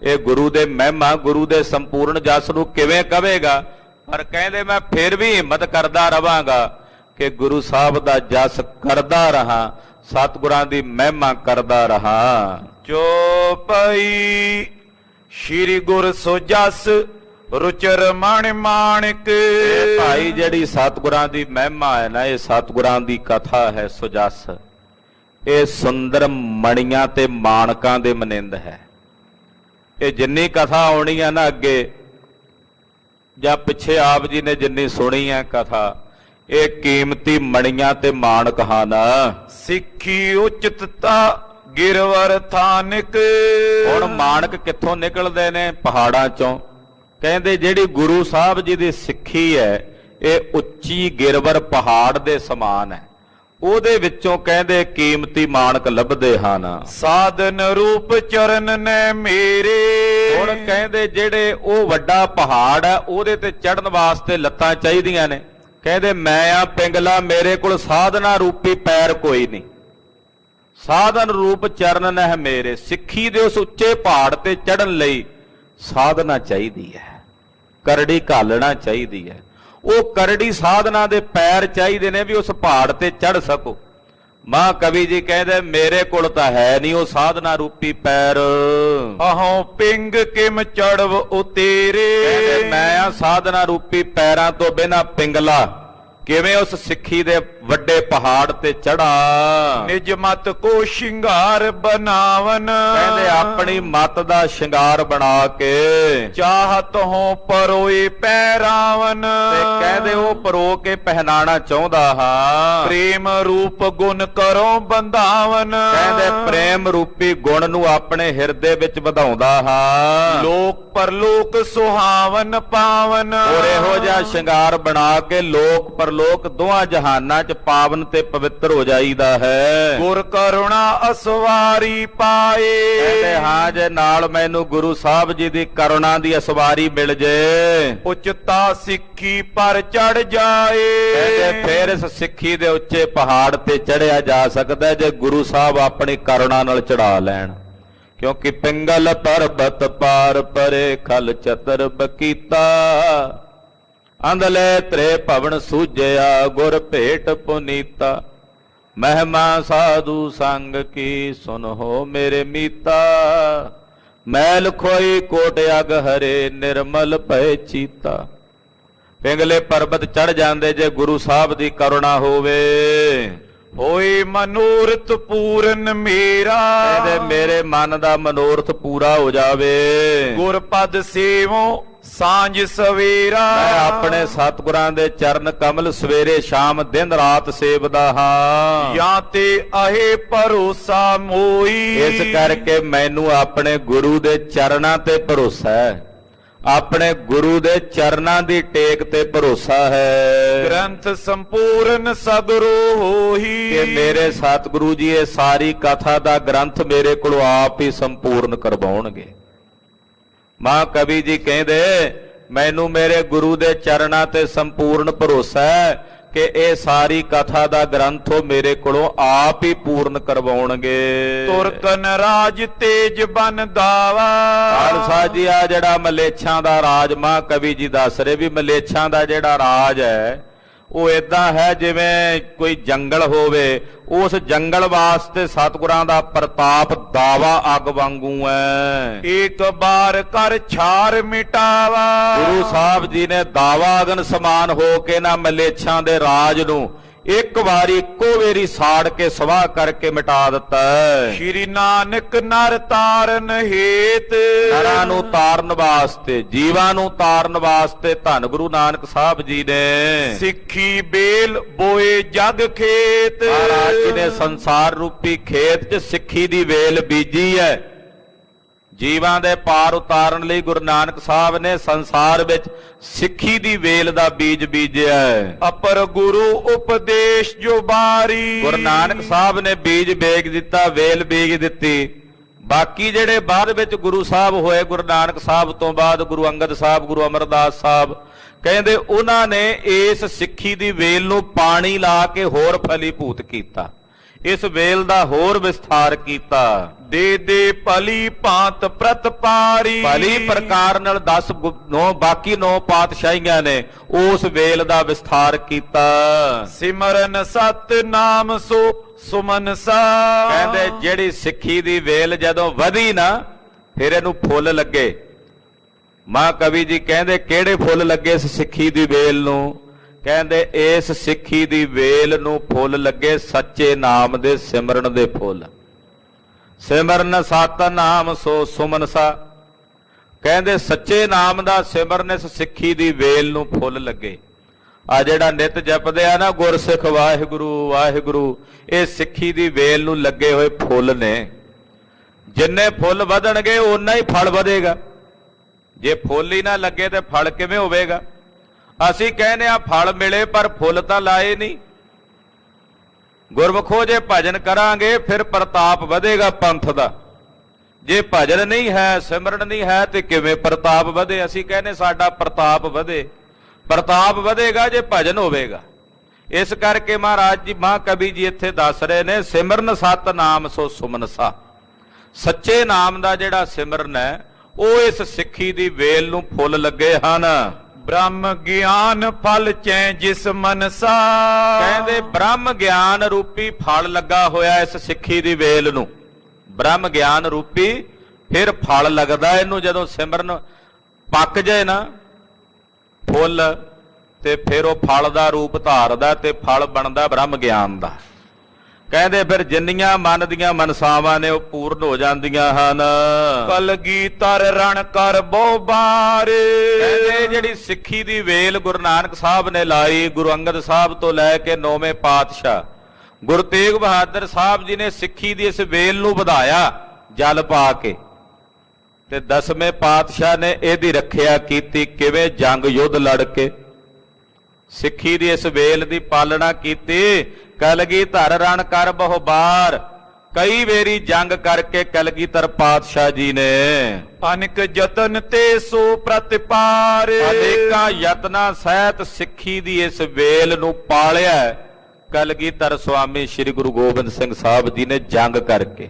ਇਹ ਗੁਰੂ ਦੇ ਮਹਿਮਾ, ਗੁਰੂ ਦੇ ਸੰਪੂਰਨ ਜਸ ਨੂੰ ਕਿਵੇਂ ਕਵੇਗਾ। ਪਰ ਕਹਿੰਦੇ ਮੈਂ ਫਿਰ ਵੀ ਹਿੰਮਤ ਕਰਦਾ ਰਵਾਂਗਾ ਕਿ ਗੁਰੂ ਸਾਹਿਬ ਦਾ ਜਸ ਕਰਦਾ ਰਹਾ, ਸਤਿਗੁਰਾਂ ਦੀ ਮਹਿਮਾ ਕਰਦਾ ਰਹਾ। ਜੋ ਪਈ ਸ਼੍ਰੀ ਗੁਰ ਸੋ ਜਸ ਰੁਚਰ ਮਣ ਮਾਣਕ। ਭਾਈ ਜਿਹੜੀ ਸਤਿਗੁਰਾਂ ਦੀ ਮਹਿਮਾ ਹੈ ਨਾ, ਇਹ ਸਤਿਗੁਰਾਂ ਦੀ ਕਥਾ ਹੈ ਸੁਜਸ। ਇਹ ਸੁੰਦਰ ਮਣੀਆਂ ਤੇ ਮਾਣਕਾਂ ਦੇ ਮਨਿੰਦ ਹੈ। ਇਹ ਜਿੰਨੀ ਕਥਾ ਆਉਣੀ ਹੈ ਨਾ ਅੱਗੇ ਜਾਂ ਪਿੱਛੇ ਆਪ ਜੀ ਨੇ ਜਿੰਨੀ ਸੁਣੀ ਹੈ ਕਥਾ, ਇਹ ਕੀਮਤੀ ਮਣੀਆਂ ਤੇ ਮਾਣਕ ਹਨ। ਸਿੱਖੀ ਉਚਿਤਤਾ ਗਿਰਵਰ ਥਾਨਕ। ਹੁਣ ਮਾਣਕ ਕਿੱਥੋਂ ਨਿਕਲਦੇ ਨੇ? ਪਹਾੜਾਂ ਚੋਂ। ਕਹਿੰਦੇ ਜਿਹੜੀ ਗੁਰੂ ਸਾਹਿਬ ਜੀ ਦੀ ਸਿੱਖੀ ਹੈ ਇਹ ਉੱਚੀ ਗਿਰਵਰ ਪਹਾੜ ਦੇ ਸਮਾਨ ਹੈ, ਉਹਦੇ ਵਿੱਚੋਂ ਕਹਿੰਦੇ ਕੀਮਤੀ ਮਾਣਕ ਲੱਭਦੇ ਹਨ। ਸਾਧਨ ਰੂਪ ਚਰਨ ਨੇ ਮੇਰੇ। ਹੁਣ ਕਹਿੰਦੇ ਜਿਹੜੇ ਉਹ ਵੱਡਾ ਪਹਾੜ ਹੈ ਉਹਦੇ ਤੇ ਚੜ੍ਹਨ ਵਾਸਤੇ ਲੱਤਾਂ ਚਾਹੀਦੀਆਂ ਨੇ। ਕਹਿੰਦੇ ਮੈਂ ਆ ਪਿੰਗਲਾ, ਮੇਰੇ ਕੋਲ ਸਾਧਨਾ ਰੂਪੀ ਪੈਰ ਕੋਈ ਨਹੀਂ। ਸਾਧਨ ਰੂਪ ਚਰਨ ਨੇ ਮੇਰੇ। ਸਿੱਖੀ ਦੇ ਉਸ ਉੱਚੇ ਪਹਾੜ ਤੇ ਚੜ੍ਹਨ ਲਈ ਸਾਧਨਾ ਚਾਹੀਦੀ ਹੈ, ਕਰੜੀ ਘਾਲਣਾ ਚਾਹੀਦੀ ਹੈ। ਉਹ ਕਰੜੀ ਸਾਧਨਾ ਦੇ ਪੈਰ ਚਾਹੀਦੇ ਨੇ ਵੀ ਉਸ ਪਹਾੜ ਤੇ ਚੜ੍ਹ ਸਕੋ। ਮਾਂ ਕਵੀ ਜੀ ਕਹਿੰਦੇ ਮੇਰੇ ਕੋਲ ਤਾਂ ਹੈ ਨਹੀਂ ਉਹ ਸਾਧਨਾ ਰੂਪੀ ਪੈਰ। ਅਹੋਂ ਪਿੰਗ ਕਿਮ ਚੜਵ ਉਤੇਰੇ। ਕਹਿੰਦੇ ਮੈਂ ਆ ਸਾਧਨਾ ਰੂਪੀ ਪੈਰਾਂ ਤੋਂ ਬਿਨਾਂ ਪਿੰਗਲਾ ਕਿਵੇਂ ਉਸ ਸਿੱਖੀ ਦੇ ਵੱਡੇ ਪਹਾੜ ਤੇ ਚੜਾ। ਨਿਜ ਮਤ ਕੋ ਸ਼ਿੰਗਾਰ ਬਨਾਵਨ। ਕਹਿੰਦੇ ਆਪਣੀ ਮਤ ਦਾ ਸ਼ਿੰਗਾਰ ਬਣਾ ਕੇ ਚਾਹਤ ਹੋ ਪਰੋਏ ਪਹਿਰਾਵਨ। ਤੇ ਕਹਿੰਦੇ ਉਹ ਪਰੋ ਕੇ ਪਹਿਨਾਣਾ ਚਾਹੁੰਦਾ ਹਾਂ। ਪ੍ਰੇਮ ਰੂਪ ਗੁਣ ਕਰੋ ਬੰਧਾਵਨ। ਕਹਿੰਦੇ ਪ੍ਰੇਮ ਰੂਪੀ ਗੁਣ ਨੂੰ ਆਪਣੇ ਹਿਰਦੇ ਵਿੱਚ ਵਧਾਉਂਦਾ ਹਾਂ। ਲੋਕ ਪਰਲੋਕ ਸੁਹਾਵਨ ਪਾਵਨ। ਔਰ ਇਹੋ ਜਿਹਾ ਸ਼ਿੰਗਾਰ ਬਣਾ ਕੇ ਲੋਕ ਪਰਲੋਕ ਦੋਹਾਂ ਜਹਾਨਾਂ 'ਚ ਪਾਵਨ ਤੇ ਪਵਿੱਤਰ ਹੋ ਜਾਈਦਾ ਹੈ। ਗੁਰ ਕਰੁਣਾ ਅਸਵਾਰੀ ਪਾਏ। ਕਹਿੰਦੇ ਹਾਂ ਜੇ ਨਾਲ ਮੈਨੂੰ ਗੁਰੂ ਸਾਹਿਬ ਜੀ ਦੀ ਕਰੁਣਾ ਦੀ ਅਸਵਾਰੀ ਮਿਲ ਜੇ, ਉਚਤਾ ਸਿੱਖੀ ਪਰ ਚੜ ਜਾਏ। ਕਹਿੰਦੇ ਫਿਰ ਇਸ ਸਿੱਖੀ ਦੇ ਉੱਚੇ ਪਹਾੜ ਤੇ ਚੜਿਆ ਜਾ ਸਕਦਾ ਜੇ ਗੁਰੂ ਸਾਹਿਬ ਆਪਣੀ ਕਰੁਣਾ ਨਾਲ ਚੜਾ ਲੈਣ। ਕਿਉਂਕਿ ਪਿੰਗਲ ਪਰਬਤ ਪਾਰ ਪਰੇ ਖਲ ਚਤਰ ਬਕੀਤਾ। ਅੰਧਲੇ ਤ੍ਰੇ ਭਵਨ ਸੂਝਿਆ ਗੁਰ ਭੇਟ ਪੁਨੀਤਾ। ਮਹਿਮਾ ਸਾਧੂ ਸੰਗ ਕੀ ਸੁਨੋ ਮੇਰੇ ਮੀਤਾ। ਮੈਲ ਖੋਈ ਕੋਟ ਅਗ ਹਰੇ ਨਿਰਮਲ ਭੈ ਚੀਤਾ। ਪਿੰਗਲੇ ਪਰਬਤ ਚੜ ਜਾਂਦੇ ਜੇ ਗੁਰੂ ਸਾਹਿਬ ਦੀ ਕਰੁਣਾ ਹੋਵੇ। ਹੋਏ ਮਨੋਰਥ ਪੂਰਨ ਮੇਰਾ। ਕਹਿੰਦੇ ਮੇਰੇ ਮਨ ਦਾ ਮਨੋਰਥ ਪੂਰਾ ਹੋ ਜਾਵੇ। ਗੁਰ ਪਦ ਸੇਵੋ ਸਾਂਝ ਸਵੇਰਾ। ਮੈਂ ਆਪਣੇ ਸਤਿਗੁਰਾਂ ਦੇ ਚਰਨ ਕਮਲ ਸਵੇਰੇ ਸ਼ਾਮ ਦਿਨ ਰਾਤ ਸੇਵਦਾ ਹਾਂ। ਜਾਂ ਤੇ ਅਹੇ ਭਰੋਸਾ ਮੋਈ। ਇਸ ਕਰਕੇ ਮੈਨੂੰ ਆਪਣੇ ਗੁਰੂ ਦੇ ਚਰਨਾਂ ਤੇ ਭਰੋਸਾ ਹੈ, ਆਪਣੇ ਗੁਰੂ ਦੇ ਚਰਨਾਂ ਦੀ ਟੇਕ ਤੇ ਭਰੋਸਾ ਹੈ। ਗ੍ਰੰਥ ਸੰਪੂਰਨ ਸਗਰੋ ਹੋਈ। ਕਿ ਮੇਰੇ ਸਤਿਗੁਰੂ ਜੀ ਇਹ ਸਾਰੀ ਕਥਾ ਦਾ ਗ੍ਰੰਥ ਮੇਰੇ ਕੋਲੋਂ ਆਪ ਹੀ ਸੰਪੂਰਨ ਕਰਵਾਉਣਗੇ। ਮਾਂ ਕਵੀ ਜੀ ਕਹਿੰਦੇ ਮੈਨੂੰ ਮੇਰੇ ਗੁਰੂ ਦੇ ਚਰਨਾਂ ਤੇ ਸੰਪੂਰਨ ਭਰੋਸਾ ਹੈ ਕਿ ਇਹ ਸਾਰੀ ਕਥਾ ਦਾ ਗ੍ਰੰਥ ਉਹ ਮੇਰੇ ਕੋਲੋਂ ਆਪ ਹੀ ਪੂਰਨ ਕਰਵਾਉਣਗੇ। ਤੁਰਕਨ ਰਾਜ ਤੇਜ ਬਨ ਦਾਵਾ। ਖਾਲਸਾ ਜੀ ਆ ਜਿਹੜਾ ਮਲੇਛਾਂ ਦਾ ਰਾਜ ਮਹਾਂਕਵੀ ਜੀ ਦੱਸ ਰਹੇ ਵੀ ਮਲੇਛਾਂ ਦਾ ਜਿਹੜਾ ਰਾਜ ਹੈ ਉਹ ਇਦਾਂ ਹੈ ਜਿਵੇਂ ਕੋਈ ਜੰਗਲ ਹੋਵੇ, ਉਸ ਜੰਗਲ ਵਾਸਤੇ ਸਤਿਗੁਰਾਂ ਦਾ ਪ੍ਰਤਾਪ ਦਾਵਾ ਅੱਗ ਵਾਂਗੂ ਹੈ। ਇੱਕ ਬਾਰ ਕਰ ਛਾਰ ਮਿਟਾਵਾ। ਗੁਰੂ ਸਾਹਿਬ ਜੀ ਨੇ ਦਾਵਾ ਅਗਨ ਸਮਾਨ ਹੋ ਕੇ ਨਾ ਮਲੇਛਾਂ ਦੇ ਰਾਜ ਨੂੰ ਇੱਕ ਵਾਰੀ ਇੱਕੋ ਵੇਰੀ ਸਾੜ ਕੇ ਸਵਾਹ ਕਰਕੇ ਮਿਟਾ ਦਿੱਤਾ ਹੈ। ਸ਼੍ਰੀ ਨਾਨਕ ਨਰ ਤਾਰਨ ਹੇਤ। ਨਰਾਂ ਨੂੰ ਤਾਰਨ ਵਾਸਤੇ, ਜੀਵਾਂ ਨੂੰ ਤਾਰਨ ਵਾਸਤੇ ਧੰਨ ਗੁਰੂ ਨਾਨਕ ਸਾਹਿਬ ਜੀ ਨੇ ਸਿੱਖੀ ਬੇਲ ਬੋਏ ਜਗ ਖੇਤ। ਮਹਾਰਾਜ ਜੀ ਨੇ ਸੰਸਾਰ ਰੂਪੀ ਖੇਤ 'ਚ ਸਿੱਖੀ ਦੀ ਵੇਲ ਬੀਜੀ ਹੈ। ਜੀਵਾਂ ਦੇ ਪਾਰ ਉਤਾਰਨ ਲਈ ਗੁਰੂ ਨਾਨਕ ਸਾਹਿਬ ਨੇ ਸੰਸਾਰ ਵਿੱਚ ਸਿੱਖੀ ਦੀ ਵੇਲ ਦਾ ਬੀਜ ਬੀਜਿਆ ਹੈ। ਅਪਰ ਗੁਰੂ ਉਪਦੇਸ਼ ਜੋ ਬਾਰੀ। ਗੁਰੂ ਨਾਨਕ ਸਾਹਿਬ ਨੇ ਬੀਜ ਬੀਜ ਦਿੱਤਾ, ਵੇਲ ਬੀਜ ਦਿੱਤੀ। ਬਾਕੀ ਜਿਹੜੇ ਬਾਅਦ ਵਿੱਚ ਗੁਰੂ ਸਾਹਿਬ ਹੋਏ, ਗੁਰੂ ਨਾਨਕ ਸਾਹਿਬ ਤੋਂ ਬਾਅਦ ਗੁਰੂ ਅੰਗਦ ਸਾਹਿਬ, ਗੁਰੂ ਅਮਰਦਾਸ ਸਾਹਿਬ, ਕਹਿੰਦੇ ਉਹਨਾਂ ਨੇ ਇਸ ਸਿੱਖੀ ਦੀ ਵੇਲ ਨੂੰ ਪਾਣੀ ਲਾ ਕੇ ਹੋਰ ਫਲੀਭੂਤ ਕੀਤਾ, ਇਸ ਵੇਲ ਦਾ ਹੋਰ ਵਿਸਥਾਰ ਕੀਤਾ। ਦੇ ਦੇ ਭਲੀ ਭਾਂਤ ਪ੍ਰਤਪਾਰੀ। ਭਲੀ ਪ੍ਰਕਾਰ ਨਾਲ 9 ਬਾਕੀ 9 ਪਾਤਸ਼ਾਹੀਆਂ ਨੇ ਉਸ ਵੇਲ ਦਾ ਵਿਸਥਾਰ ਕੀਤਾ। ਸਿਮਰਨ ਸਤ ਨਾਮ ਸੋ ਸੁਮਨਸਾ। ਕਹਿੰਦੇ ਜਿਹੜੀ ਸਿੱਖੀ ਦੀ ਵੇਲ ਜਦੋਂ ਵਧੀ ਨਾ ਫਿਰ ਇਹਨੂੰ ਫੁੱਲ ਲੱਗੇ। ਮਹਾਂਕਵੀ ਜੀ ਕਹਿੰਦੇ ਕਿਹੜੇ ਫੁੱਲ ਲੱਗੇ ਇਸ ਸਿੱਖੀ ਦੀ ਵੇਲ ਨੂੰ? ਕਹਿੰਦੇ ਇਸ ਸਿੱਖੀ ਦੀ ਵੇਲ ਨੂੰ ਫੁੱਲ ਲੱਗੇ ਸੱਚੇ ਨਾਮ ਦੇ ਸਿਮਰਨ ਦੇ ਫੁੱਲ। ਸਿਮਰਨ ਸਤ ਨਾਮ ਸੋ ਸੁਮਨਸਾ। ਕਹਿੰਦੇ ਸੱਚੇ ਨਾਮ ਦਾ ਸਿਮਰਨ ਇਸ ਸਿੱਖੀ ਦੀ ਵੇਲ ਨੂੰ ਫੁੱਲ ਲੱਗੇ। ਆ ਜਿਹੜਾ ਨਿਤ ਜਪਦੇ ਆ ਨਾ ਗੁਰਸਿੱਖ ਵਾਹਿਗੁਰੂ ਵਾਹਿਗੁਰੂ, ਇਹ ਸਿੱਖੀ ਦੀ ਵੇਲ ਨੂੰ ਲੱਗੇ ਹੋਏ ਫੁੱਲ ਨੇ। ਜਿੰਨੇ ਫੁੱਲ ਵਧਣਗੇ ਓਨਾ ਹੀ ਫਲ ਵਧੇਗਾ। ਜੇ ਫੁੱਲ ਹੀ ਨਾ ਲੱਗੇ ਤੇ ਫਲ ਕਿਵੇਂ ਹੋਵੇਗਾ? ਅਸੀਂ ਕਹਿੰਦੇ ਆ ਫਲ ਮਿਲੇ ਪਰ ਫੁੱਲ ਤਾਂ ਲਾਏ ਨਹੀਂ। ਗੁਰਮੁਖੋ ਜੇ ਭਜਨ ਕਰਾਂਗੇ ਫਿਰ ਪ੍ਰਤਾਪ ਵਧੇਗਾ ਪੰਥ ਦਾ। ਜੇ ਭਜਨ ਨਹੀਂ ਹੈ, ਸਿਮਰਨ ਨਹੀਂ ਹੈ ਤੇ ਕਿਵੇਂ ਪ੍ਰਤਾਪ ਵਧੇ? ਅਸੀਂ ਕਹਿੰਦੇ ਸਾਡਾ ਪ੍ਰਤਾਪ ਵਧੇ। ਪ੍ਰਤਾਪ ਵਧੇਗਾ ਜੇ ਭਜਨ ਹੋਵੇਗਾ। ਇਸ ਕਰਕੇ ਮਹਾਰਾਜ ਜੀ, ਮਹਾਂਕਵੀ ਜੀ ਇੱਥੇ ਦੱਸ ਰਹੇ ਨੇ ਸਿਮਰਨ ਸਤ ਨਾਮ ਸੋ ਸੁਮਨਸਾ। ਸੱਚੇ ਨਾਮ ਦਾ ਜਿਹੜਾ ਸਿਮਰਨ ਹੈ ਉਹ ਇਸ ਸਿੱਖੀ ਦੀ ਵੇਲ ਨੂੰ ਫੁੱਲ ਲੱਗੇ ਹਨ। ਬ੍ਰਹਮ ਗਿਆਨ ਫਲ ਚੈ ਜਿਸ ਮਨਸਾ। ਕਹਿੰਦੇ ਬ੍ਰਹਮ ਗਿਆਨ ਰੂਪੀ ਫਲ ਲੱਗਾ ਹੋਇਆ ਇਸ ਸਿੱਖੀ ਦੀ ਵੇਲ ਨੂੰ। ਬ੍ਰਹਮ ਗਿਆਨ ਰੂਪੀ ਫਿਰ ਫਲ ਲੱਗਦਾ ਇਹਨੂੰ। ਜਦੋਂ ਸਿਮਰਨ ਪੱਕ ਜਾਏ ਨਾ ਫੁੱਲ ਤੇ ਫਿਰ ਉਹ ਫਲ ਦਾ ਰੂਪ ਧਾਰਦਾ ਤੇ ਫਲ ਬਣਦਾ ਬ੍ਰਹਮ ਗਿਆਨ ਦਾ। ਕਹਿੰਦੇ ਫਿਰ ਜਿੰਨੀਆਂ ਮਨ ਦੀਆਂ ਮਨਸਾਵਾਂ ਨੇ ਉਹ ਪੂਰਨ ਹੋ ਜਾਂਦੀਆਂ ਹਨ। ਕਲਗੀਧਰ ਰਣ ਕਰ ਬਹੁ ਬਾਰ। ਕਹਿੰਦੇ ਜਿਹੜੀ ਸਿੱਖੀ ਦੀ ਵੇਲ ਗੁਰੂ ਨਾਨਕ ਸਾਹਿਬ ਨੇ ਲਾਈ, ਗੁਰੂ ਅੰਗਦ ਸਾਹਿਬ ਤੋਂ ਲੈ ਕੇ 9ਵੇਂ ਪਾਤਸ਼ਾਹ ਗੁਰੂ ਤੇਗ ਬਹਾਦਰ ਸਾਹਿਬ ਜੀ ਨੇ ਸਿੱਖੀ ਦੀ ਇਸ ਵੇਲ ਨੂੰ ਵਧਾਇਆ ਜਲ ਪਾ ਕੇ, ਤੇ 10ਵੇਂ ਪਾਤਸ਼ਾਹ ਨੇ ਇਹਦੀ ਰੱਖਿਆ ਕੀਤੀ। ਕਿਵੇਂ? ਜੰਗ ਯੁੱਧ ਲੜ ਕੇ ਸਿੱਖੀ ਦੀ ਇਸ ਵੇਲ ਦੀ ਪਾਲਣਾ ਕੀਤੀ। ਕਲਗੀਧਰ ਰਣ ਕਰ ਬਹੁ ਬਾਰ। ਕਈ ਵੇਰੀ ਜੰਗ ਕਰਕੇ ਕਲਗੀਧਰ ਪਾਤਸ਼ਾਹ ਜੀ ਨੇ ਅਨੇਕ ਯਤਨ ਤੇ ਸੋ ਪ੍ਰਤਿਪਾਰ। ਅਨੇਕਾਂ ਯਤਨਾਂ ਸਹਿਤ ਸਿੱਖੀ ਦੀ ਇਸ ਵੇਲ ਨੂੰ ਪਾਲਿਆ ਕਲਗੀਧਰ ਸੁਆਮੀ ਸ੍ਰੀ ਗੁਰੂ ਗੋਬਿੰਦ ਸਿੰਘ ਸਾਹਿਬ ਜੀ ਨੇ ਜੰਗ ਕਰਕੇ।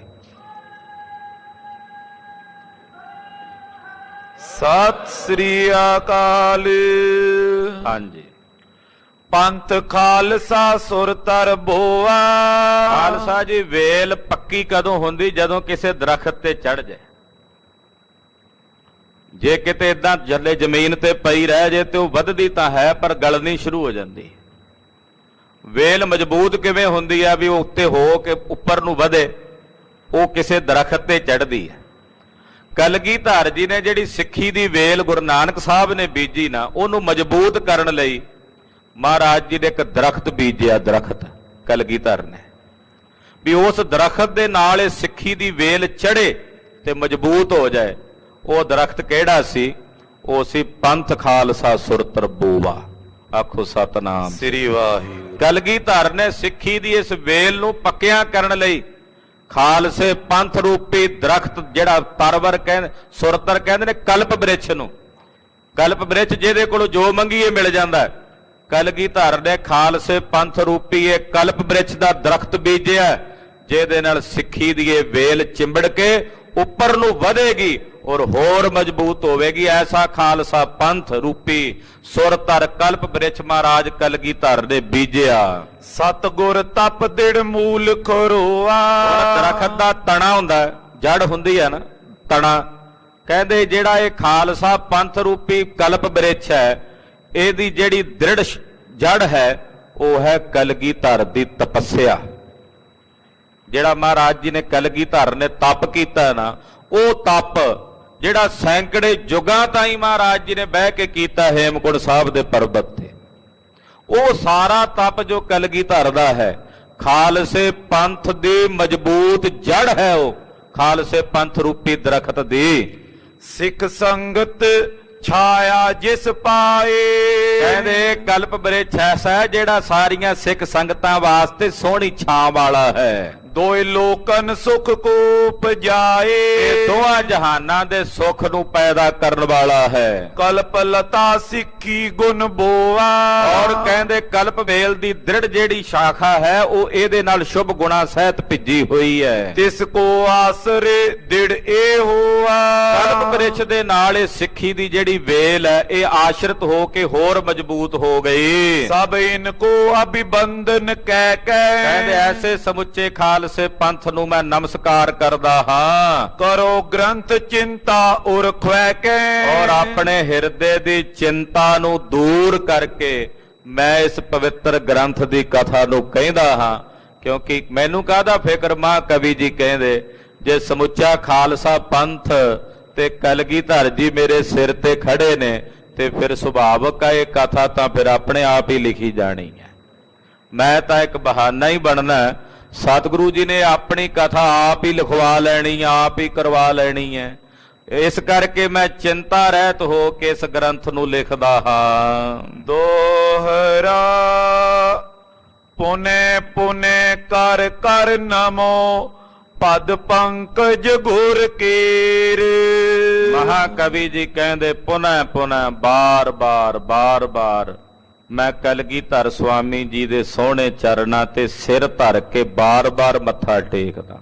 ਸਤਿ ਸ੍ਰੀ ਅਕਾਲ। ਹਾਂਜੀ। ਪੰਥ ਖਾਲਸਾ ਸੁਰ ਤਰ ਬੋਆ। ਖਾਲਸਾ ਜੀ ਵੇਲ ਪੱਕੀ ਕਦੋਂ ਹੁੰਦੀ? ਜਦੋਂ ਕਿਸੇ ਦਰਖਤ ਤੇ ਚੜ ਜਾਏ। ਜੇ ਕਿਤੇ ਇਦਾਂ ਜੱਲੇ ਜ਼ਮੀਨ ਤੇ ਪਈ ਰਹਿ ਜੇ ਤੇ ਉਹ ਵੱਧਦੀ ਤਾਂ ਹੈ ਪਰ ਗਲਣੀ ਸ਼ੁਰੂ ਹੋ ਜਾਂਦੀ। ਵੇਲ ਮਜ਼ਬੂਤ ਕਿਵੇਂ ਹੁੰਦੀ ਆ ਵੀ ਉਹ ਉੱਤੇ ਹੋ ਕੇ ਉੱਪਰ ਨੂੰ ਵਧੇ? ਉਹ ਕਿਸੇ ਦਰਖਤ ਤੇ ਚੜ੍ਹਦੀ ਹੈ। ਕਲਗੀਧਰ ਜੀ ਨੇ ਜਿਹੜੀ ਸਿੱਖੀ ਦੀ ਵੇਲ ਗੁਰੂ ਨਾਨਕ ਸਾਹਿਬ ਨੇ ਬੀਜੀ ਨਾ, ਉਹਨੂੰ ਮਜ਼ਬੂਤ ਕਰਨ ਲਈ ਮਹਾਰਾਜ ਜੀ ਨੇ ਇੱਕ ਦਰਖਤ ਬੀਜਿਆ। ਦਰਖਤ ਕਲਗੀਧਰ ਨੇ ਵੀ ਉਸ ਦਰਖਤ ਦੇ ਨਾਲ ਇਹ ਸਿੱਖੀ ਦੀ ਵੇਲ ਚੜੇ ਤੇ ਮਜ਼ਬੂਤ ਹੋ ਜਾਏ। ਉਹ ਦਰਖਤ ਕਿਹੜਾ ਸੀ? ਉਹ ਸੀ ਪੰਥ ਖਾਲਸਾ ਸੁਰ ਤਰਬੂਵਾ। ਆਖੋ ਸਤਨਾਮ ਸ੍ਰੀ ਵਾਹਿਗੁਰੂ। ਕਲਗੀਧਰ ਨੇ ਸਿੱਖੀ ਦੀ ਇਸ ਵੇਲ ਨੂੰ ਪੱਕਿਆਂ ਕਰਨ ਲਈ ਖਾਲਸੇ ਪੰਥ ਰੂਪੀ ਦਰਖਤ ਜਿਹੜਾ ਤਰਵਰ ਕਹਿੰਦੇ, ਸੁਰਤਰ ਕਹਿੰਦੇ ਨੇ ਕਲਪ ਬ੍ਰਿਛ ਨੂੰ, ਕਲਪ ਬ੍ਰਿਛ ਜਿਹਦੇ ਕੋਲੋਂ ਜੋ ਮੰਗੀਏ ਮਿਲ ਜਾਂਦਾ ਹੈ। ਕਲਗੀਧਰ ਨੇ ਖਾਲਸੇ ਪੰਥ ਰੂਪੀ ਇਹ ਕਲਪ ਬ੍ਰਿਛ ਦਾ ਦਰਖਤ ਬੀਜਿਆ, ਜਿਹਦੇ ਨਾਲ ਸਿੱਖੀ ਦੀ ਇਹ ਵੇਲ ਚਿੰਬੜ ਕੇ ਉੱਪਰ ਨੂੰ ਵਧੇਗੀ ਔਰ ਹੋਰ ਮਜ਼ਬੂਤ ਹੋਵੇਗੀ। ਐਸਾ ਖਾਲਸਾ ਪੰਥ ਰੂਪੀ ਸੁਰਤਰ ਕਲਪ ਬ੍ਰਿਛ ਮਹਾਰਾਜ ਕਲਗੀਧਰ ਨੇ ਬੀਜਿਆ। ਸਤਿਗੁਰ ਤਪ ਦਿੜ ਮੂਲ ਖਰੋਆ। ਦਰਖਤ ਦਾ ਤਣਾ ਹੁੰਦਾ, ਜੜ ਹੁੰਦੀ ਹੈ ਨਾ, ਤਣਾ। ਕਹਿੰਦੇ ਜਿਹੜਾ ਇਹ ਖਾਲਸਾ ਪੰਥ ਰੂਪੀ ਕਲਪ ਬ੍ਰਿਛ ਹੈ, ਇਹਦੀ ਜਿਹੜੀ ਦ੍ਰਿੜ ਜੜ ਹੈ ਉਹ ਹੈ ਕਲਗੀਧਰ ਦੀ ਤਪੱਸਿਆ। ਜਿਹੜਾ ਮਹਾਰਾਜ ਜੀ ਨੇ ਕਲਗੀਧਰ ਨੇ ਤਪ ਕੀਤਾ ਨਾ, ਉਹ ਤਪ ਜਿਹੜਾ ਸੈਂਕੜੇ ਯੁੱਗਾਂ ਤਾਈਂ ਮਹਾਰਾਜ ਜੀ ਨੇ ਬਹਿ ਕੇ ਕੀਤਾ ਹੇਮਕੁੰਟ ਸਾਹਿਬ ਦੇ ਪਰਬਤ ਤੇ, ਉਹ ਸਾਰਾ ਤਪ ਜੋ ਕਲਗੀਧਰ ਦਾ ਹੈ, ਖਾਲਸੇ ਪੰਥ ਦੀ ਮਜ਼ਬੂਤ ਜੜ ਹੈ। ਉਹ ਖਾਲਸੇ ਪੰਥ ਰੂਪੀ ਦਰਖਤ ਦੀ ਸਿੱਖ ਸੰਗਤ ਛਾਇਆ ਜਿਸ ਪਾਏ। ਕਹਿੰਦੇ ਕਲਪ ਬ੍ਰਿਛ ਐਸਾ ਹੈ ਜਿਹੜਾ ਸਾਰੀਆਂ ਸਿੱਖ ਸੰਗਤਾਂ ਵਾਸਤੇ ਸੋਹਣੀ ਛਾਂ ਵਾਲਾ ਹੈ। ਦੋਏ ਲੋਕਨ ਸੁਖ ਕੋ ਪਜਾਏ। ਇਹ ਦੋਹਾਂ ਜਹਾਨਾਂ ਦੇ ਸੁੱਖ ਨੂੰ ਪੈਦਾ ਕਰਨ ਵਾਲਾ ਹੈ। ਕਲਪ ਲਤਾ ਸਿੱਖੀ ਗੁਣ ਬੋਆ। ਔਰ ਕਹਿੰਦੇ ਕਲਪ ਵੇਲ ਦੀ ਦ੍ਰਿੜ ਜਿਹੜੀ ਸ਼ਾਖਾ ਹੈ ਉਹ ਇਹਦੇ ਨਾਲ ਸ਼ੁਭ ਗੁਣਾ ਸਹਿਤ ਭਿੱਜੀ ਹੋਈ ਹੈ। ਤਿਸ ਕੋ ਆਸਰੇ ਦਿੜ ਇਹ ਹੋਆ। ਕਲਪ ਬ੍ਰਿਛ ਦੇ ਨਾਲ ਇਹ ਸਿੱਖੀ ਦੀ ਜਿਹੜੀ ਵੇਲ ਹੈ ਇਹ ਆਸ਼ਰਿਤ ਹੋ ਕੇ ਹੋਰ ਮਜ਼ਬੂਤ ਹੋ ਗਈ। ਸਭ ਇਨ ਕੋ ਅਭਿਬੰਧਨ ਕਹਿ ਕਹਿੰਦੇ ਕੇ। ਐਸੇ ਸਮੁੱਚੇ ਖਾਲਸੇ ਪੰਥ ਨੂੰ ਮੈਂ ਨਮਸਕਾਰ ਕਰਦਾ ਹਾਂ। ਕਰੋ ਗ੍ਰੰਥ ਚਿੰਤਾ ਉਰ ਖੁਐ ਕੇ। ਔਰ ਆਪਣੇ ਹਿਰਦੇ ਦੀ ਚਿੰਤਾ ਨੂੰ ਦੂਰ ਕਰਕੇ ਮੈਂ ਇਸ ਪਵਿੱਤਰ ਗ੍ਰੰਥ ਦੀ ਕਥਾ ਨੂੰ ਕਹਿੰਦਾ ਹਾਂ, ਕਿਉਂਕਿ ਮੈਨੂੰ ਕਾਹਦਾ ਫਿਕਰ। ਮਾਂ ਕਵੀ ਜੀ ਕਹਿੰਦੇ ਜੇ ਸਮੁੱਚਾ ਖਾਲਸਾ ਪੰਥ ਤੇ ਕਲਗੀਧਰ ਜੀ ਮੇਰੇ ਸਿਰ ਤੇ ਖੜੇ ਨੇ ਤੇ ਫਿਰ ਸੁਭਾਵਕ ਹੈ ਇਹ ਕਥਾ ਤਾਂ ਫਿਰ ਆਪਣੇ ਆਪ ਹੀ ਲਿਖੀ ਜਾਣੀ ਹੈ। ਮੈਂ ਤਾਂ ਇੱਕ ਬਹਾਨਾ ਹੀ ਬਣਨਾ। ਸਤਿਗੁਰੂ ਜੀ ਨੇ ਆਪਣੀ ਕਥਾ ਆਪ ਹੀ ਲਿਖਵਾ ਲੈਣੀ, ਆਪ ਹੀ ਕਰਵਾ ਲੈਣੀ ਹੈ। ਇਸ ਕਰਕੇ ਮੈਂ ਚਿੰਤਾ ਰਹਿਤ ਹੋ ਕੇ ਇਸ ਗ੍ਰੰਥ ਨੂੰ ਲਿਖਦਾ ਹਾਂ। ਦੋਹਰਾ ਪੁਨੇ ਪੁਨੇ ਕਰ ਕਰ ਨਮੋ ਪਦ ਪੰਕਜ ਗੁਰ ਕੀਰ। ਮਹਾਕਵੀ ਜੀ ਕਹਿੰਦੇ ਪੁਨਹ ਪੁਨਹ ਬਾਰ ਬਾਰ ਬਾਰ ਬਾਰ ਮੈਂ ਕਲਗੀਧਰ ਸੁਆਮੀ ਜੀ ਦੇ ਸੋਹਣੇ ਚਰਨਾਂ ਤੇ ਸਿਰ ਧਰ ਕੇ ਬਾਰ-ਬਾਰ ਮੱਥਾ ਟੇਕਦਾ,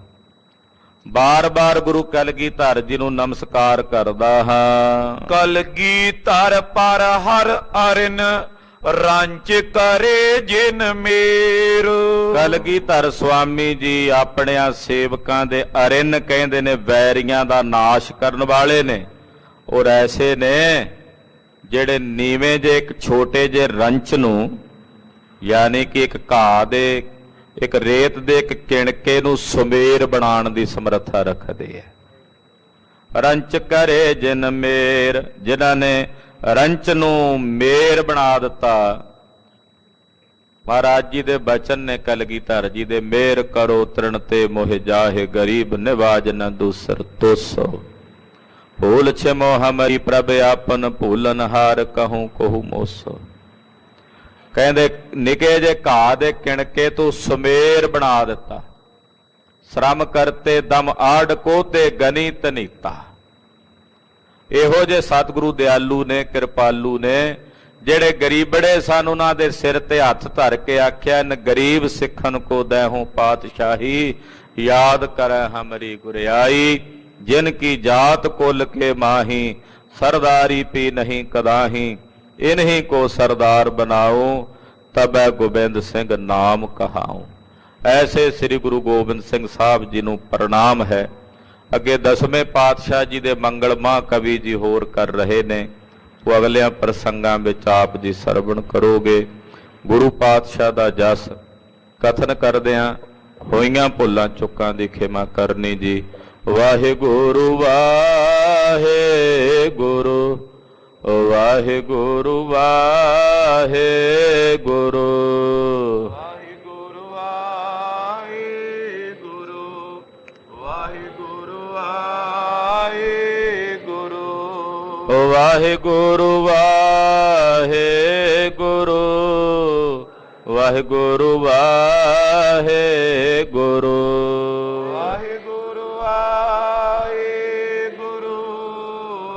ਬਾਰ-ਬਾਰ ਗੁਰੂ ਕਲਗੀਧਰ ਜੀ ਨੂੰ ਨਮਸਕਾਰ ਕਰਦਾ ਹਾਂ। ਕਲਗੀਧਰ ਪਰ ਹਰ ਅਰਨ ਰੰਚ ਕਰੇ ਜਿਨ ਮੇਰ। ਕਲਗੀਧਰ ਸੁਆਮੀ ਜੀ ਆਪਣਿਆਂ ਸੇਵਕਾਂ ਦੇ ਅਰਿਨ ਕਹਿੰਦੇ ਨੇ, ਵੈਰੀਆਂ ਦਾ ਨਾਸ਼ ਕਰਨ ਵਾਲੇ ਨੇ। ਔਰ ਐਸੇ ਨੇ ਜਿਹੜੇ ਨੀਵੇਂ ਜੇ ਇੱਕ ਛੋਟੇ ਜੇ ਰੰਚ ਨੂੰ, ਯਾਨੀ ਕਿ ਇੱਕ ਘਾਹ ਦੇ, ਇੱਕ ਰੇਤ ਦੇ ਇੱਕ ਕਿਣਕੇ ਨੂੰ ਸੁਮੇਰ ਬਣਾਉਣ ਦੀ ਸਮਰੱਥਾ ਰੱਖਦੇ ਹੈ। ਰੰਚ ਕਰੇ ਜਿਨ ਮੇਰ, ਜਿਨ੍ਹਾਂ ਨੇ ਰੰਚ ਨੂੰ ਮੇਰ ਬਣਾ ਦਿੱਤਾ। ਮਹਾਰਾਜ ਜੀ ਦੇ ਬਚਨ ਨੇ ਕਲਗੀਧਰ ਜੀ ਦੇ, ਮੇਰ ਕਰੋ ਤ੍ਰਿਣ ਤੇ ਮੋਹਿ ਜਾਹੇ ਗਰੀਬ ਨਿਵਾਜ ਨ ਦੂਸਰ ਤੋਸੋ। ਭੂਲ ਛਿਮੋ ਹਮਰੀ ਪ੍ਰਭ ਆਪਨ ਭੂਲਨ ਹਾਰ ਕਹੂੰ ਕੋਹੂ ਮੋਸੋ। ਕਹਿੰਦੇ ਨਿੱਕੇ ਜੇ ਘਾਹ ਦੇ ਕਿਣਕੇ ਤੋਂ ਸੁਮੇਰ ਬਣਾ ਦਿੱਤਾ। ਸ਼ਰਮ ਕਰਤੇ ਦਮ ਆੜ ਕੋ ਤੇ ਗਨੀ ਤਨੀਤਾ। ਇਹੋ ਜੇ ਸਤਿਗੁਰੂ ਦਿਆਲੂ ਨੇ, ਕਿਰਪਾਲੂ ਨੇ, ਜਿਹੜੇ ਗਰੀਬੜੇ ਸਨ ਉਹਨਾਂ ਦੇ ਸਿਰ ਤੇ ਹੱਥ ਧਰ ਕੇ ਆਖਿਆ, ਨ ਗਰੀਬ ਸਿੱਖਨ ਕੋ ਦੈਹੂੰ ਪਾਤਸ਼ਾਹੀ, ਯਾਦ ਕਰੈ ਹਮਰੀ ਗੁਰਿਆਈ। ਜਿਨ ਕੀ ਜਾਤ ਕੁਲ ਕੇ ਮਾਹੀ, ਸਰਦਾਰੀ ਪੀ ਨਹੀਂ ਕਦਾਹੀ। ਇਨਹੀ ਕੋ ਸਰਦਾਰ ਬਣਾਓ, ਤਬੈ ਗੋਬਿੰਦ ਸਿੰਘ ਨਾਮ ਕਹਾਉ। ਐਸੇ ਸ੍ਰੀ ਗੁਰੂ ਗੋਬਿੰਦ ਸਿੰਘ ਸਾਹਿਬ ਜੀ ਨੂੰ ਪ੍ਰਣਾਮ ਹੈ। ਅੱਗੇ 10ਵੇਂ ਪਾਤਸ਼ਾਹ ਜੀ ਦੇ ਮੰਗਲ ਮਹਾਕਵੀ ਜੀ ਹੋਰ ਕਰ ਰਹੇ ਨੇ, ਉਹ ਅਗਲਿਆਂ ਪ੍ਰਸੰਗਾਂ ਵਿੱਚ ਆਪ ਜੀ ਸਰਵਣ ਕਰੋਗੇ। ਗੁਰੂ ਪਾਤਸ਼ਾਹ ਦਾ ਜਸ ਕਥਨ ਕਰਦਿਆਂ ਹੋਈਆਂ ਭੁੱਲਾਂ ਚੁੱਕਾਂ ਦੀ ਖਿਮਾ ਕਰਨੀ ਜੀ। ਵਾਹਿਗੁਰੂ ਵਾਹਿਗੁਰੂ ਵਾਹਿਗੁਰੂ ਵਾਹਿਗੁਰੂ ਵਾਹਿਗੁਰੂ ਵਾਹਿਗੁਰੂ ਵਾਹਿਗੁਰੂ ਵਾਹਿਗੁਰੂ ਵਾਹਿਗੁਰੂ ਵਾਹਿਗੁਰੂ ਵਾਹਿਗੁਰੂ ਵਾਹਿਗੁਰੂ ਵਾਹਿਗੁਰੂ ਵਾਹਿਗੁਰੂ ਵਾਹਿਗੁਰੂ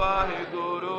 ਵਾਹਿਗੁਰੂ